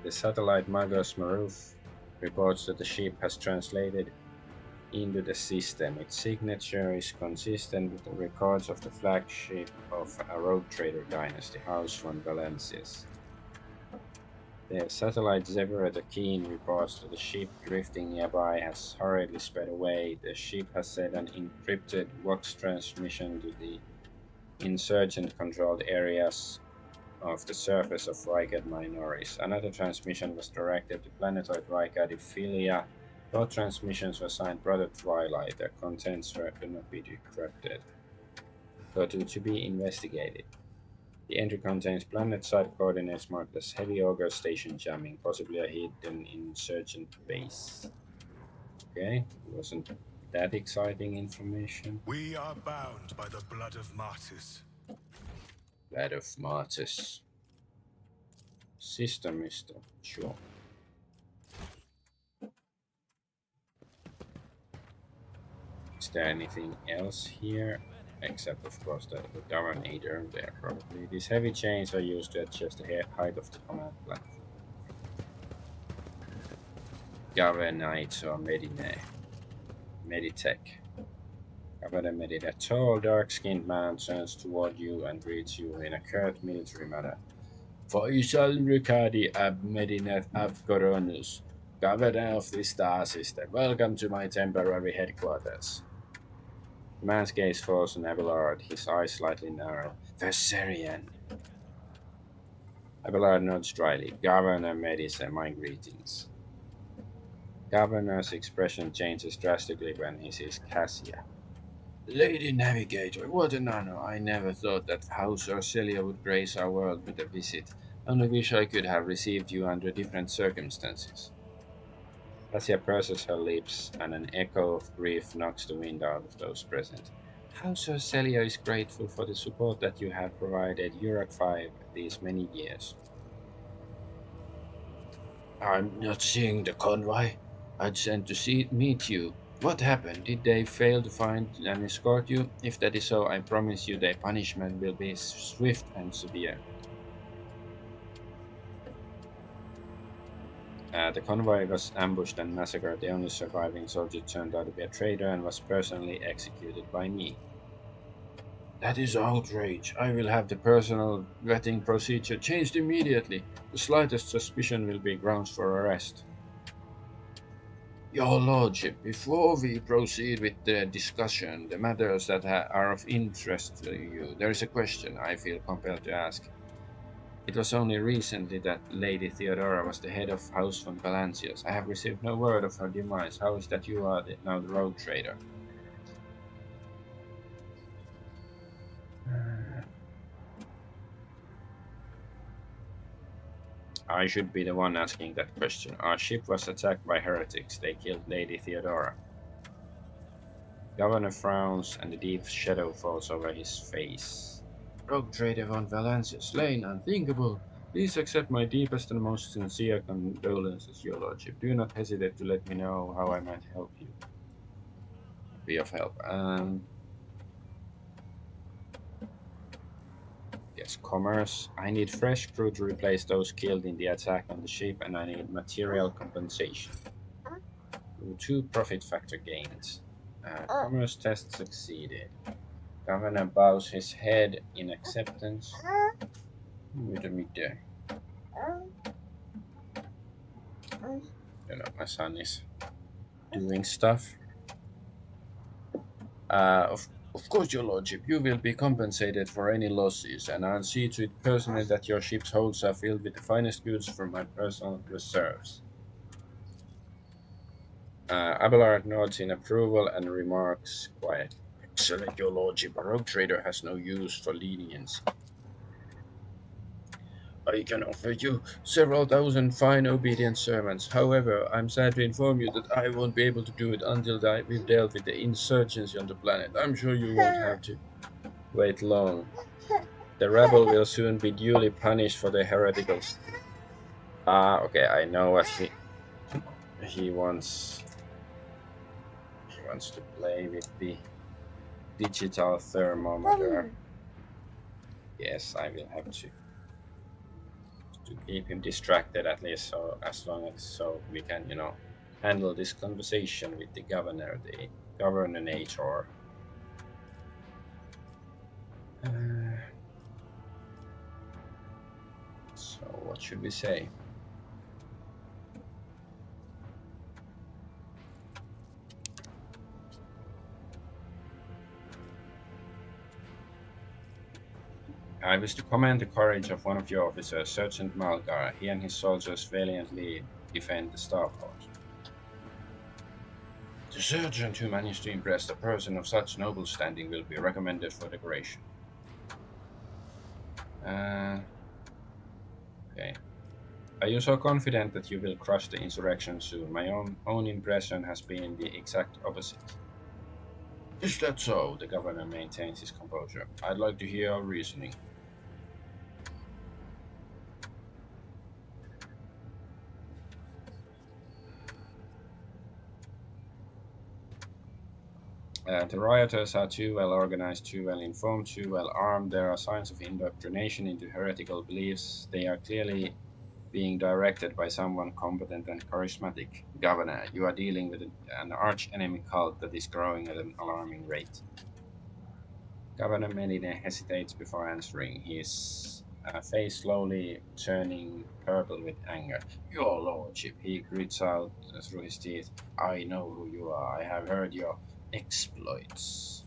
The satellite Magos Maruf reports that the ship has translated into the system. Its signature is consistent with the records of the flagship of a rogue trader dynasty, House von Valencius. The satellite Zebra the Keen reports that the ship drifting nearby has hurriedly sped away. The ship has set an encrypted Vox transmission to the insurgent-controlled areas of the surface of Rycat Minoris. Another transmission was directed to planetoid Rycatophilia. Both transmissions were signed Brother Twilight. Their contents could not be decrypted. So to be investigated. The entry contains planet-side coordinates marked as Heavy Ogre Station jamming, possibly a hidden insurgent base. Okay, wasn't that exciting information. We are bound by the blood of martyrs. Blood of Martyrs. Sister Mister, sure. Is there anything else here? Except, of course, the Governator there, probably. These heavy chains are used to adjust the height of the command platform. Governator or Meditech. Governor Medit, a tall, dark-skinned man turns toward you and greets you in a curt military manner. Faisal Riccardi ab Medinet ab Coronus, Governor of the Star System. Welcome to my temporary headquarters. The man's gaze falls on Abelard, his eyes slightly narrow. Verserian. Abelard nods dryly. Governor Medis, my greetings. Governor's expression changes drastically when he sees Cassia. Lady Navigator, what an honor! I never thought that House Orcelia would grace our world with a visit. Only wish I could have received you under different circumstances. Cassia purses her lips, and an echo of grief knocks the wind out of those present. House Orcelia is grateful for the support that you have provided Urak 5 these many years. I'm not seeing the convoy. I'd sent to meet you. What happened? Did they fail to find and escort you? If that is so, I promise you their punishment will be swift and severe. The convoy was ambushed and massacred. The only surviving soldier turned out to be a traitor and was personally executed by me. That is outrage. I will have the personal vetting procedure changed immediately. The slightest suspicion will be grounds for arrest. Your Lordship, before we proceed with the discussion, the matters that are of interest to you, there is a question I feel compelled to ask. It was only recently that Lady Theodora was the head of House von Valancius. I have received no word of her demise. How is that you are now the rogue trader? I should be the one asking that question. Our ship was attacked by heretics. They killed Lady Theodora. Governor frowns, and a deep shadow falls over his face. Rogue trader von Valancius, slain, unthinkable. Please accept my deepest and most sincere condolences, your lordship. Do not hesitate to let me know how I might help you. Be of help. Yes, commerce. I need fresh crew to replace those killed in the attack on the ship, and I need material compensation. 2 profit factor gains. Commerce test succeeded. Governor bows his head in acceptance. Wait a minute. You know, my son is doing stuff. Of course, your lordship, you will be compensated for any losses, and I'll see to it personally that your ship's holds are filled with the finest goods from my personal reserves. Abelard nods in approval and remarks quietly. Excellent, your lordship. A rogue trader has no use for leniency. I can offer you several thousand fine obedient servants. However, I'm sad to inform you that I won't be able to do it until we've dealt with the insurgency on the planet. I'm sure you won't have to wait long. The rebel will soon be duly punished for the hereticals. Okay, I know what he wants. He wants to play with the digital thermometer. Yes, I will have to keep him distracted at least, so as long as so we can, handle this conversation with the governor, the governator. So what should we say? I wish to commend the courage of one of your officers, Sergeant Malgar. He and his soldiers valiantly defend the starport. The sergeant who managed to impress a person of such noble standing will be recommended for decoration. Okay. Are you so confident that you will crush the insurrection soon? My own impression has been the exact opposite. Is that so? The governor maintains his composure. I'd like to hear your reasoning. The rioters are too well organized, too well informed, too well armed. There are signs of indoctrination into heretical beliefs. They are clearly being directed by someone competent and charismatic. Governor, you are dealing with an arch-enemy cult that is growing at an alarming rate. Governor Medina hesitates before answering, his face slowly turning purple with anger. Your lordship, he grits out through his teeth. I know who you are. I have heard your exploits.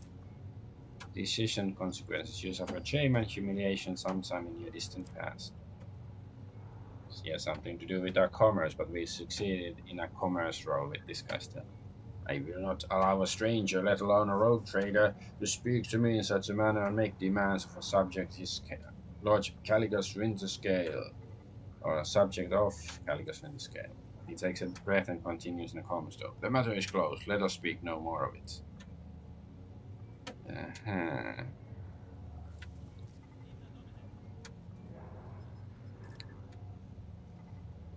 Decision consequences. You suffered shame and humiliation sometime in your distant past. He has something to do with our commerce, but we succeeded in a commerce role with this castle. I will not allow a stranger, let alone a rogue trader, to speak to me in such a manner and make demands of a subject his Lordship Caligos Winterscale, or a subject of Caligos Winterscale. He takes a breath and continues in a calm tone. The matter is closed. Let us speak no more of it.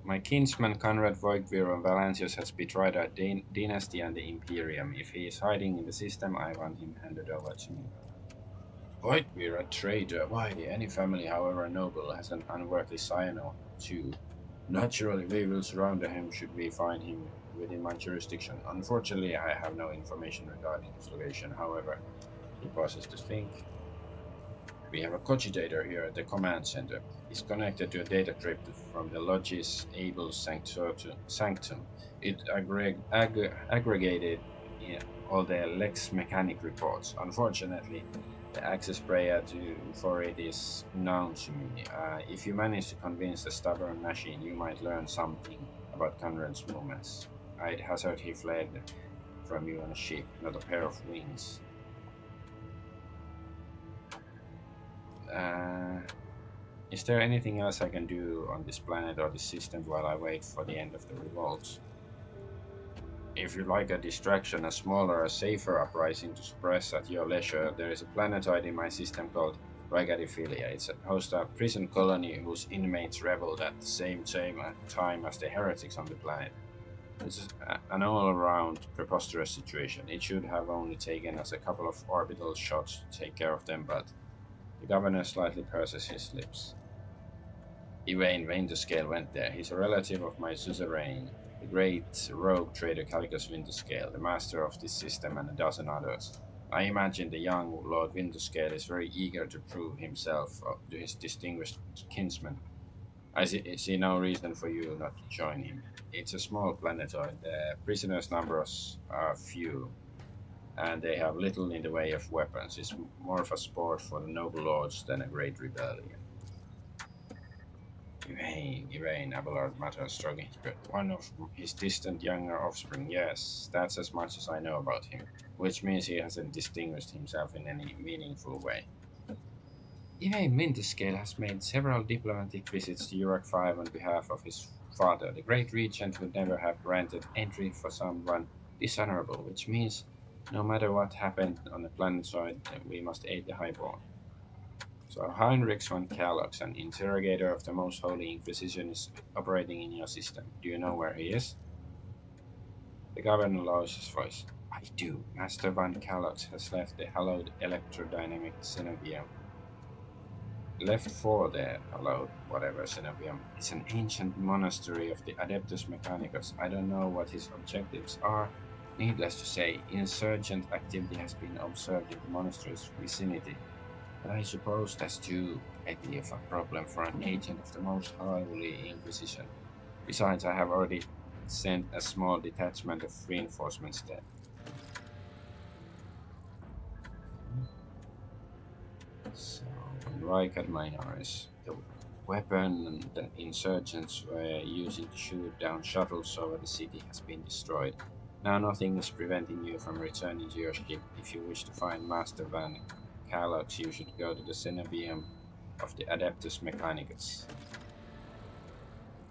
My kinsman Conrad Voigtwir of Valancius has betrayed our dynasty and the Imperium. If he is hiding in the system, I want him handed over to me. Voigtwir, a traitor? Why, any family, however noble, has an unworthy scion or two. Naturally, we will surround him should we find him within my jurisdiction. Unfortunately, I have no information regarding his location. However, he pauses to think. We have a cogitator here at the command center. He's connected to a data crypt from the Logis Able Sanctum. It aggregated all the Lex Mechanic reports. Unfortunately, the access prayer for it is known to me. If you manage to convince the stubborn machine, you might learn something about Conrad's movements. I'd hazard he fled from you on a ship, not a pair of wings. Is there anything else I can do on this planet or this system while I wait for the end of the revolt? If you like a distraction, a smaller, a safer uprising to suppress at your leisure, there is a planetoid in my system called Rigadiphilia. It hosts a prison colony whose inmates reveled at the same time as the heretics on the planet. It's an all-around preposterous situation. It should have only taken us a couple of orbital shots to take care of them, but the governor slightly purses his lips. Yvain Winterscale went there. He's a relative of my suzerain, the great rogue trader Caligos Winterscale, the master of this system and a dozen others. I imagine the young Lord Winterscale is very eager to prove himself to his distinguished kinsman. I see no reason for you not to join him. It's a small planetoid. The prisoners' numbers are few, and they have little in the way of weapons. It's more of a sport for the noble lords than a great rebellion. Yvain, Abelard muttered, stroking his beard. One of his distant younger offspring, yes, that's as much as I know about him, which means he hasn't distinguished himself in any meaningful way. Yvain Winterscale has made several diplomatic visits to Urak 5 on behalf of his father. The great regent would never have granted entry for someone dishonorable, which means no matter what happened on the planetoid, we must aid the highborn. So Heinrich von Kalox, an interrogator of the Most Holy Inquisition, is operating in your system. Do you know where he is? The governor lowers his voice. I do. Master von Kalox has left the hallowed electrodynamic Cenobium. Left for the hallowed whatever Cenobium. It's an ancient monastery of the Adeptus Mechanicus. I don't know what his objectives are. Needless to say, insurgent activity has been observed in the monastery's vicinity. I suppose that's too petty of a problem for an agent of the Most Holy Inquisition. Besides, I have already sent a small detachment of reinforcements there. So, Rykard miners. The weapon that insurgents were using to shoot down shuttles over the city has been destroyed. Now nothing is preventing you from returning to your ship. If you wish to find Master Van Calox, you should go to the Cenobium of the Adeptus Mechanicus.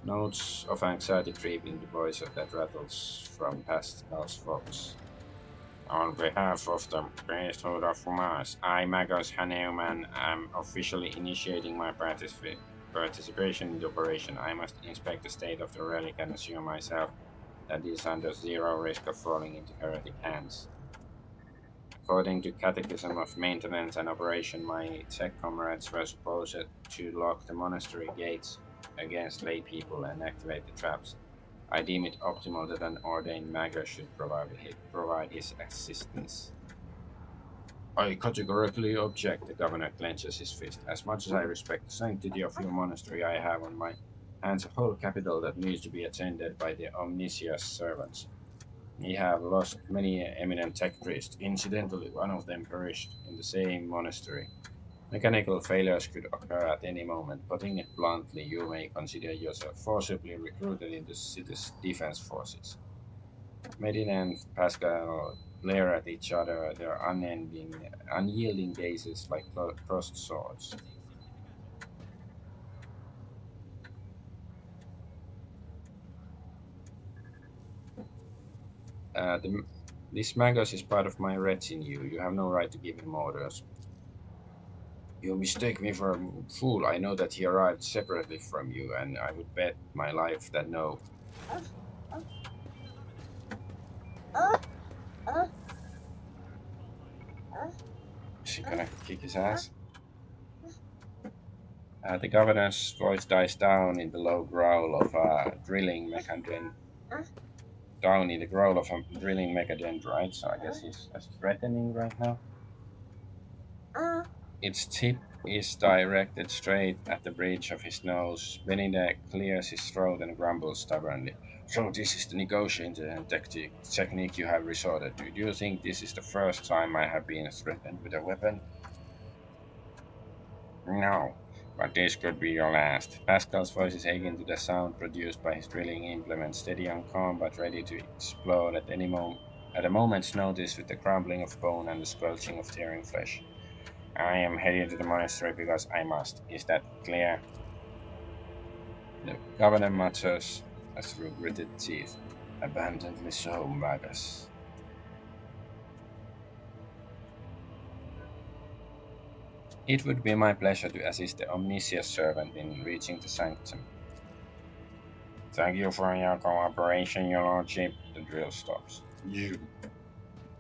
Notes of anxiety creeping the voice of that rattles from Pascal's Fox. On behalf of the priesthood of Mars, I, Magos Haneumann, am officially initiating my participation in the operation. I must inspect the state of the relic and assure myself that it is under zero risk of falling into heretic hands. According to Catechism of Maintenance and Operation, my tech comrades were supposed to lock the monastery gates against lay people and activate the traps. I deem it optimal that an ordained magus should provide his assistance. I categorically object, the governor clenches his fist. As much as I respect the sanctity of your monastery, I have on my hands a whole capital that needs to be attended by the omniscious servants. We have lost many eminent tech priests. Incidentally, one of them perished in the same monastery. Mechanical failures could occur at any moment. Putting it bluntly, you may consider yourself forcibly recruited into the city's defense forces. Medina and Pascal glare at each other, their unyielding gazes like crossed swords. This Magus is part of my retinue. You have no right to give him orders. You mistake me for a fool. I know that he arrived separately from you, and I would bet my life that no. Is she gonna kick his ass? The governor's voice dies down in the low growl of a drilling mechadendrite, so I guess he's just threatening right now. Its tip is directed straight at the bridge of his nose. Benida clears his throat and grumbles stubbornly. So this is the negotiating technique you have resorted to. Do you think this is the first time I have been threatened with a weapon? No, but this could be your last. Pascal's voice is akin to the sound produced by his drilling implement, steady and calm but ready to explode at a moment's notice with the crumbling of bone and the squelching of tearing flesh. I am headed to the monastery because I must. Is that clear? The governor mutters through gritted teeth. Abundantly so, Magus. It would be my pleasure to assist the omniscious servant in reaching the sanctum. Thank you for your cooperation, your lordship. The drill stops. You.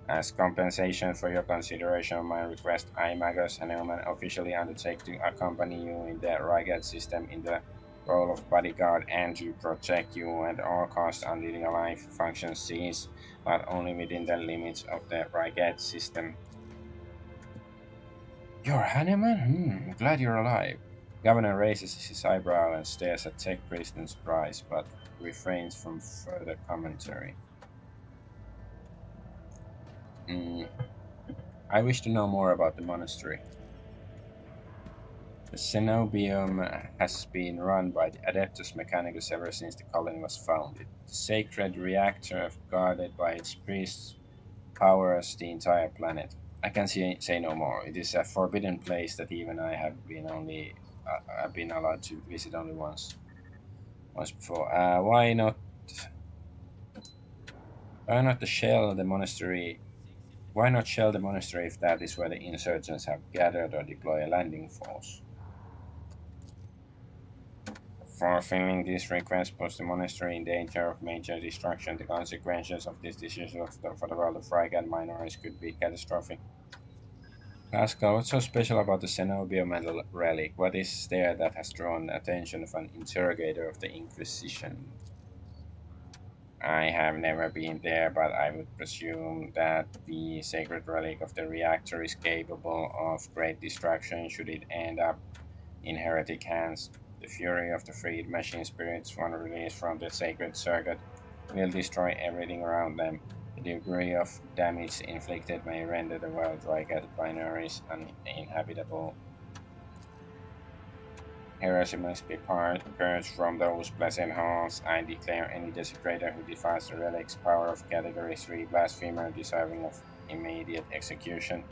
As compensation for your consideration of my request, I, Magus Haneumann, officially undertake to accompany you in the Rygad system in the role of bodyguard and to protect you at all costs until your life function cease, but only within the limits of the Rygad system. You're Haneumann? Glad you're alive. Governor raises his eyebrow and stares at Tech Priest in surprise, but refrains from further commentary. I wish to know more about the monastery. The Cenobium has been run by the Adeptus Mechanicus ever since the colony was founded. The sacred reactor, guarded by its priests, powers the entire planet. I can say no more. It is a forbidden place that even I have been allowed to visit only once before. Why not shell the monastery? Why not shell the monastery if that is where the insurgents have gathered, or deploy a landing force? Fulfilling this request puts the monastery in danger of major destruction. The consequences of this decision for the world of Rygad minorities could be catastrophic. Pascal, what's so special about the Cenobio metal relic? What is there that has drawn the attention of an interrogator of the Inquisition? I have never been there, but I would presume that the sacred relic of the reactor is capable of great destruction should it end up in heretic hands. The fury of the freed machine spirits, when released from the sacred circuit, will destroy everything around them. The degree of damage inflicted may render the world Rygad binaries uninhabitable. Heresy must be purged from those blessed halls. I declare any desecrator who defies the relic's power of Category 3 blasphemer deserving of immediate execution.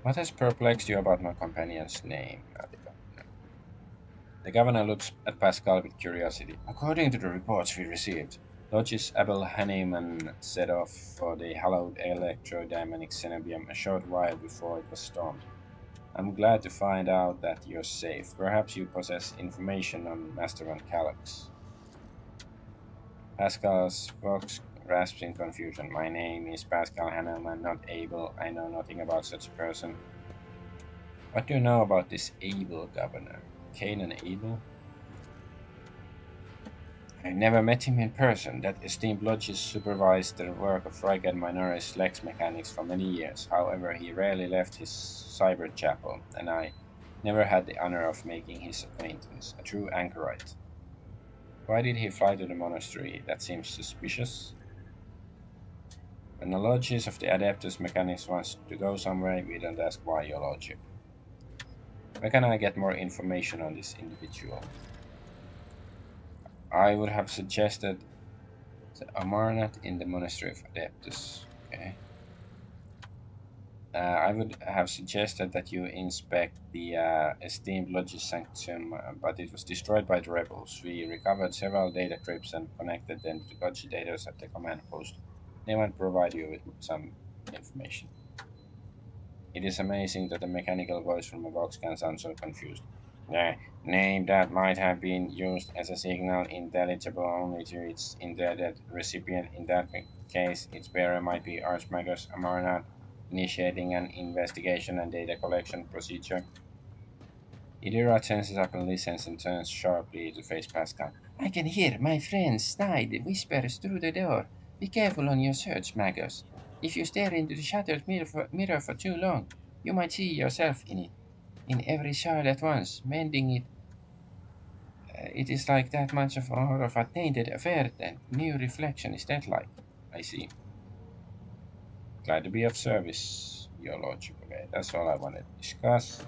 What has perplexed you about my companion's name? The governor looks at Pascal with curiosity. According to the reports we received, Lodge's Abel Hanneman set off for the hallowed electrodynamic Cenobium a short while before it was stormed. I'm glad to find out that you're safe. Perhaps you possess information on Master Von Calyx. Pascal's voice rasps in confusion. My name is Pascal Hanneman, not Abel. I know nothing about such a person. What do you know about this Abel governor? Canaan Abel? I never met him in person. That esteemed lodges supervised the work of Rykard Minoris Lex mechanics for many years. However, he rarely left his cyber chapel, and I never had the honor of making his acquaintance. A true anchorite. Why did he fly to the monastery? That seems suspicious. When the lodges of the Adeptus Mechanicus wants to go somewhere, we don't ask why your lordship. Where can I get more information on this individual? I would have suggested the Amarnat in the Monastery of Adeptus. Okay. I would have suggested that you inspect the esteemed Logis Sanctum, but it was destroyed by the rebels. We recovered several data crypts and connected them to Gotchi data at the command post. They might provide you with some information. It is amazing that a mechanical voice from a box can sound so confused. The name that might have been used as a signal intelligible only to its intended recipient. In that case, its bearer might be Archmagus Amarnat, initiating an investigation and data collection procedure. Idira tenses up and listens and turns sharply to face Pascal. I can hear my friend Snide whispers through the door. Be careful on your search, Magus. If you stare into the shattered mirror for too long, you might see yourself in it. In every shard at once, mending it. It is like that much of more of a tainted affair then. New reflection, is that like? I see. Glad to be of service, your lordship. Okay, that's all I wanted to discuss.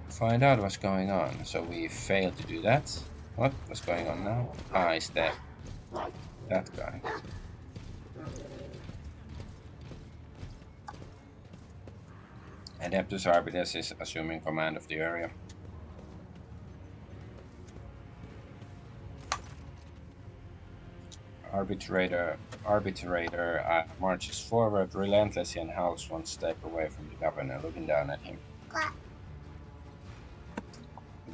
Find out what's going on. So we failed to do that. What's going on now? Ah, it's that guy. Adeptus Arbites is assuming command of the area. Arbitrator marches forward relentlessly and halts one step away from the governor, looking down at him.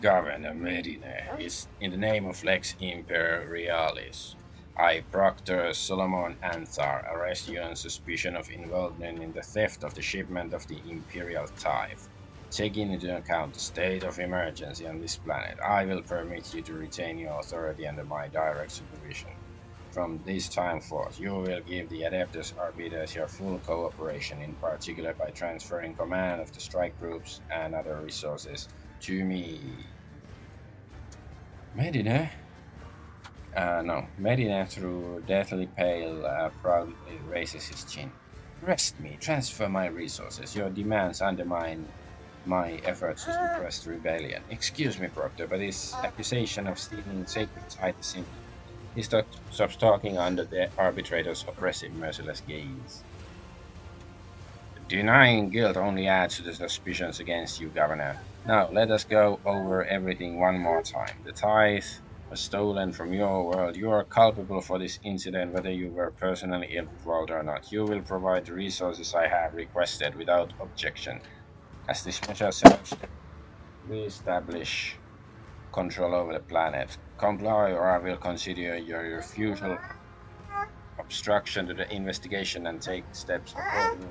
Governor Medina is in the name of Lex Imperialis. I, Proctor Solomon Anthar, arrest you on suspicion of involvement in the theft of the shipment of the Imperial tithe. Taking into account the state of emergency on this planet, I will permit you to retain your authority under my direct supervision. From this time forth, you will give the Adeptus Arbites your full cooperation, in particular by transferring command of the strike groups and other resources to me. Medina? No. Medina, through deathly pale, proudly raises his chin. Arrest me, transfer my resources. Your demands undermine my efforts to suppress the rebellion. Excuse me, Proctor, but his accusation of stealing sacred tithe is simple. He stops talking under the arbitrator's oppressive, merciless gaze. Denying guilt only adds to the suspicions against you, Governor. Now, let us go over everything one more time. The tithe was stolen from your world. You are culpable for this incident, whether you were personally involved or not. You will provide the resources I have requested without objection. As this measure serves to re-establish control over the planet. Comply or I will consider your refusal obstruction to the investigation and take steps accordingly.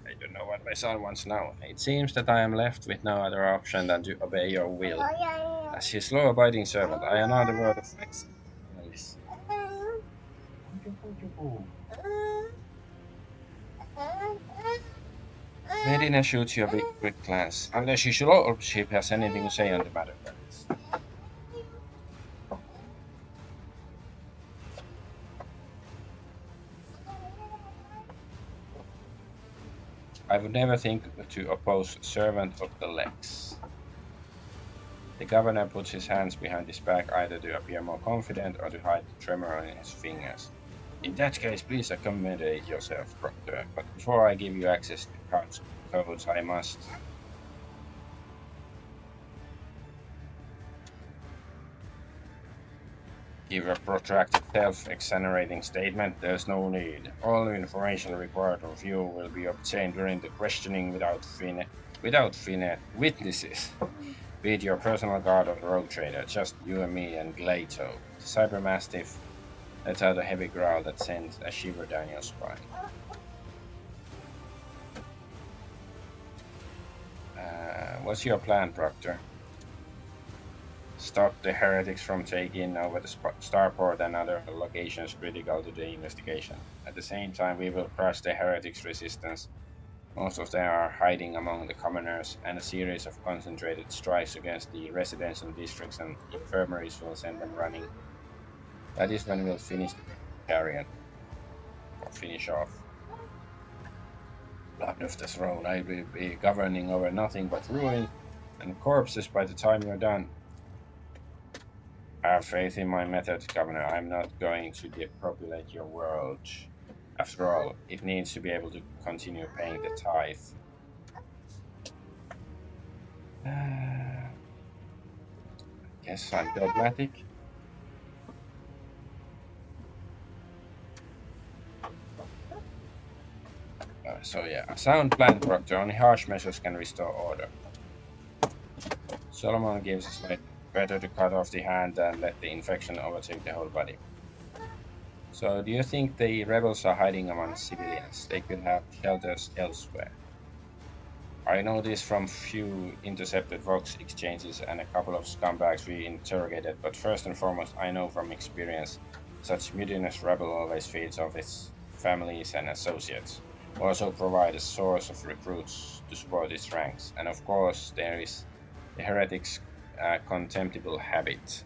I don't know what my son wants now. It seems that I am left with no other option than to obey your will. As his law-abiding servant, I honor the word of faith. Medina shoots you a big quick glance, unless your lordship has anything to say on the matter. I would never think to oppose servant of the Lex. The governor puts his hands behind his back either to appear more confident or to hide the tremor in his fingers. In that case, please accommodate yourself, Proctor. But before I give you access to codes, I must give a protracted self-exonerating statement. There's no need. All information required of you will be obtained during the questioning without witnesses. Be it your personal guard or rogue trader, just you and me and Glato. The cybermastiff lets out a heavy growl that sends a shiver down your spine. What's your plan, Proctor? Stop the heretics from taking over the starport and other locations critical to the investigation. At the same time, we will crush the heretics' resistance. Most of them are hiding among the commoners, and a series of concentrated strikes against the residential districts and infirmaries will send them running. That is when we'll finish the carrion, or finish off. Blood of the throne, I will be governing over nothing but ruin and corpses by the time you're done. Have faith in my method, Governor. I'm not going to depopulate your world. After all, it needs to be able to continue paying the tithe. Guess I'm dogmatic. So yeah, a sound plan, Proctor. Only harsh measures can restore order. Solomon gives us like better to cut off the hand than let the infection overtake the whole body. So do you think the rebels are hiding among civilians? They could have shelters elsewhere. I know this from few intercepted Vox exchanges and a couple of scumbags we interrogated, but first and foremost, I know from experience such mutinous rebel always feeds off its families and associates, who also provide a source of recruits to support its ranks. And of course, there is the heretics' contemptible habit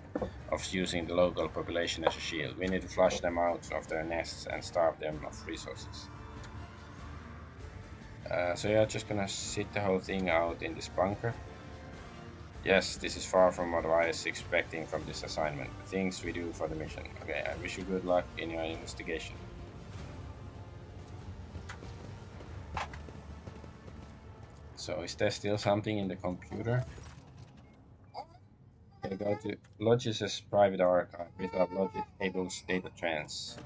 of using the local population as a shield. We need to flush them out of their nests and starve them of resources. So you're just gonna sit the whole thing out in this bunker? Yes, this is far from what I was expecting from this assignment. The things we do for the mission. Okay, I wish you good luck in your investigation. So is there still something in the computer? Okay, go to Logis' private archive. Without Logis Abel's data trans.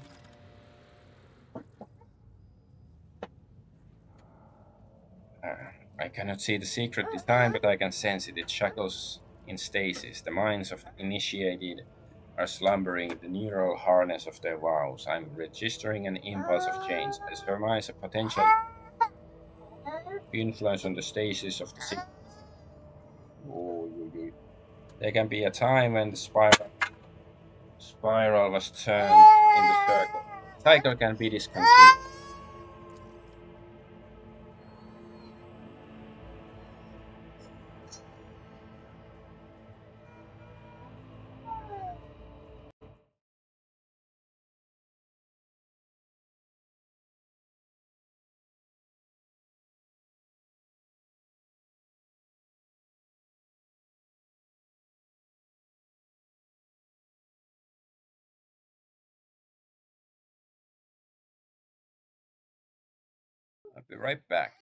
I cannot see the secret design, but I can sense it. It shackles in stasis. The minds of the initiated are slumbering in the neural harness of their vows. I'm registering an impulse of change. I surmise a potential influence on the stasis of the secret. There can be a time when the spiral was turned into circle. The cycle can be discontinued. I'll be right back.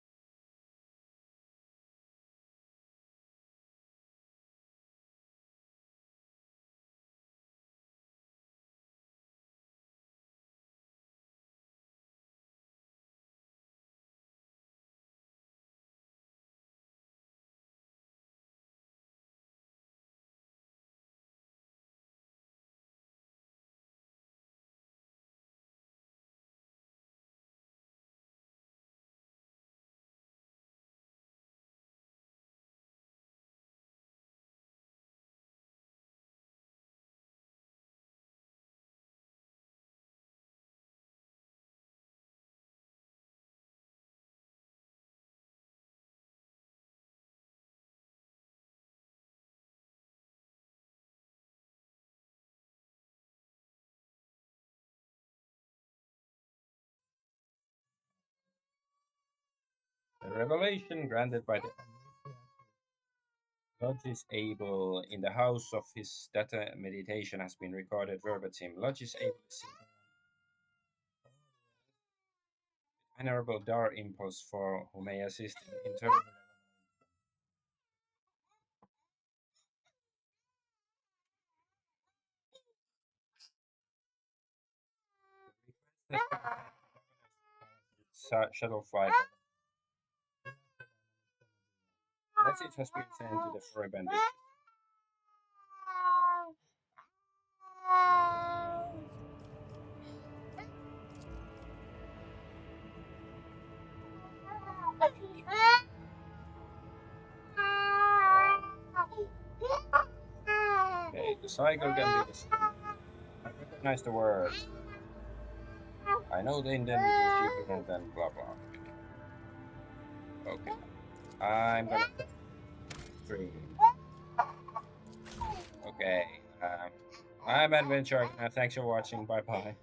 The revelation granted by the Lodge is able in the house of his data meditation has been recorded verbatim. Lodge is able to see Venerable Dar Impulse for who may assist in interpreting. Shuttle flight. Message has been sent to the furry bandit. Okay, the cycle can be the I recognize the word. I know the intended recipient and blah blah. Okay. I'm gonna stream. Okay. I'm Adventure. Thanks for watching. Bye bye.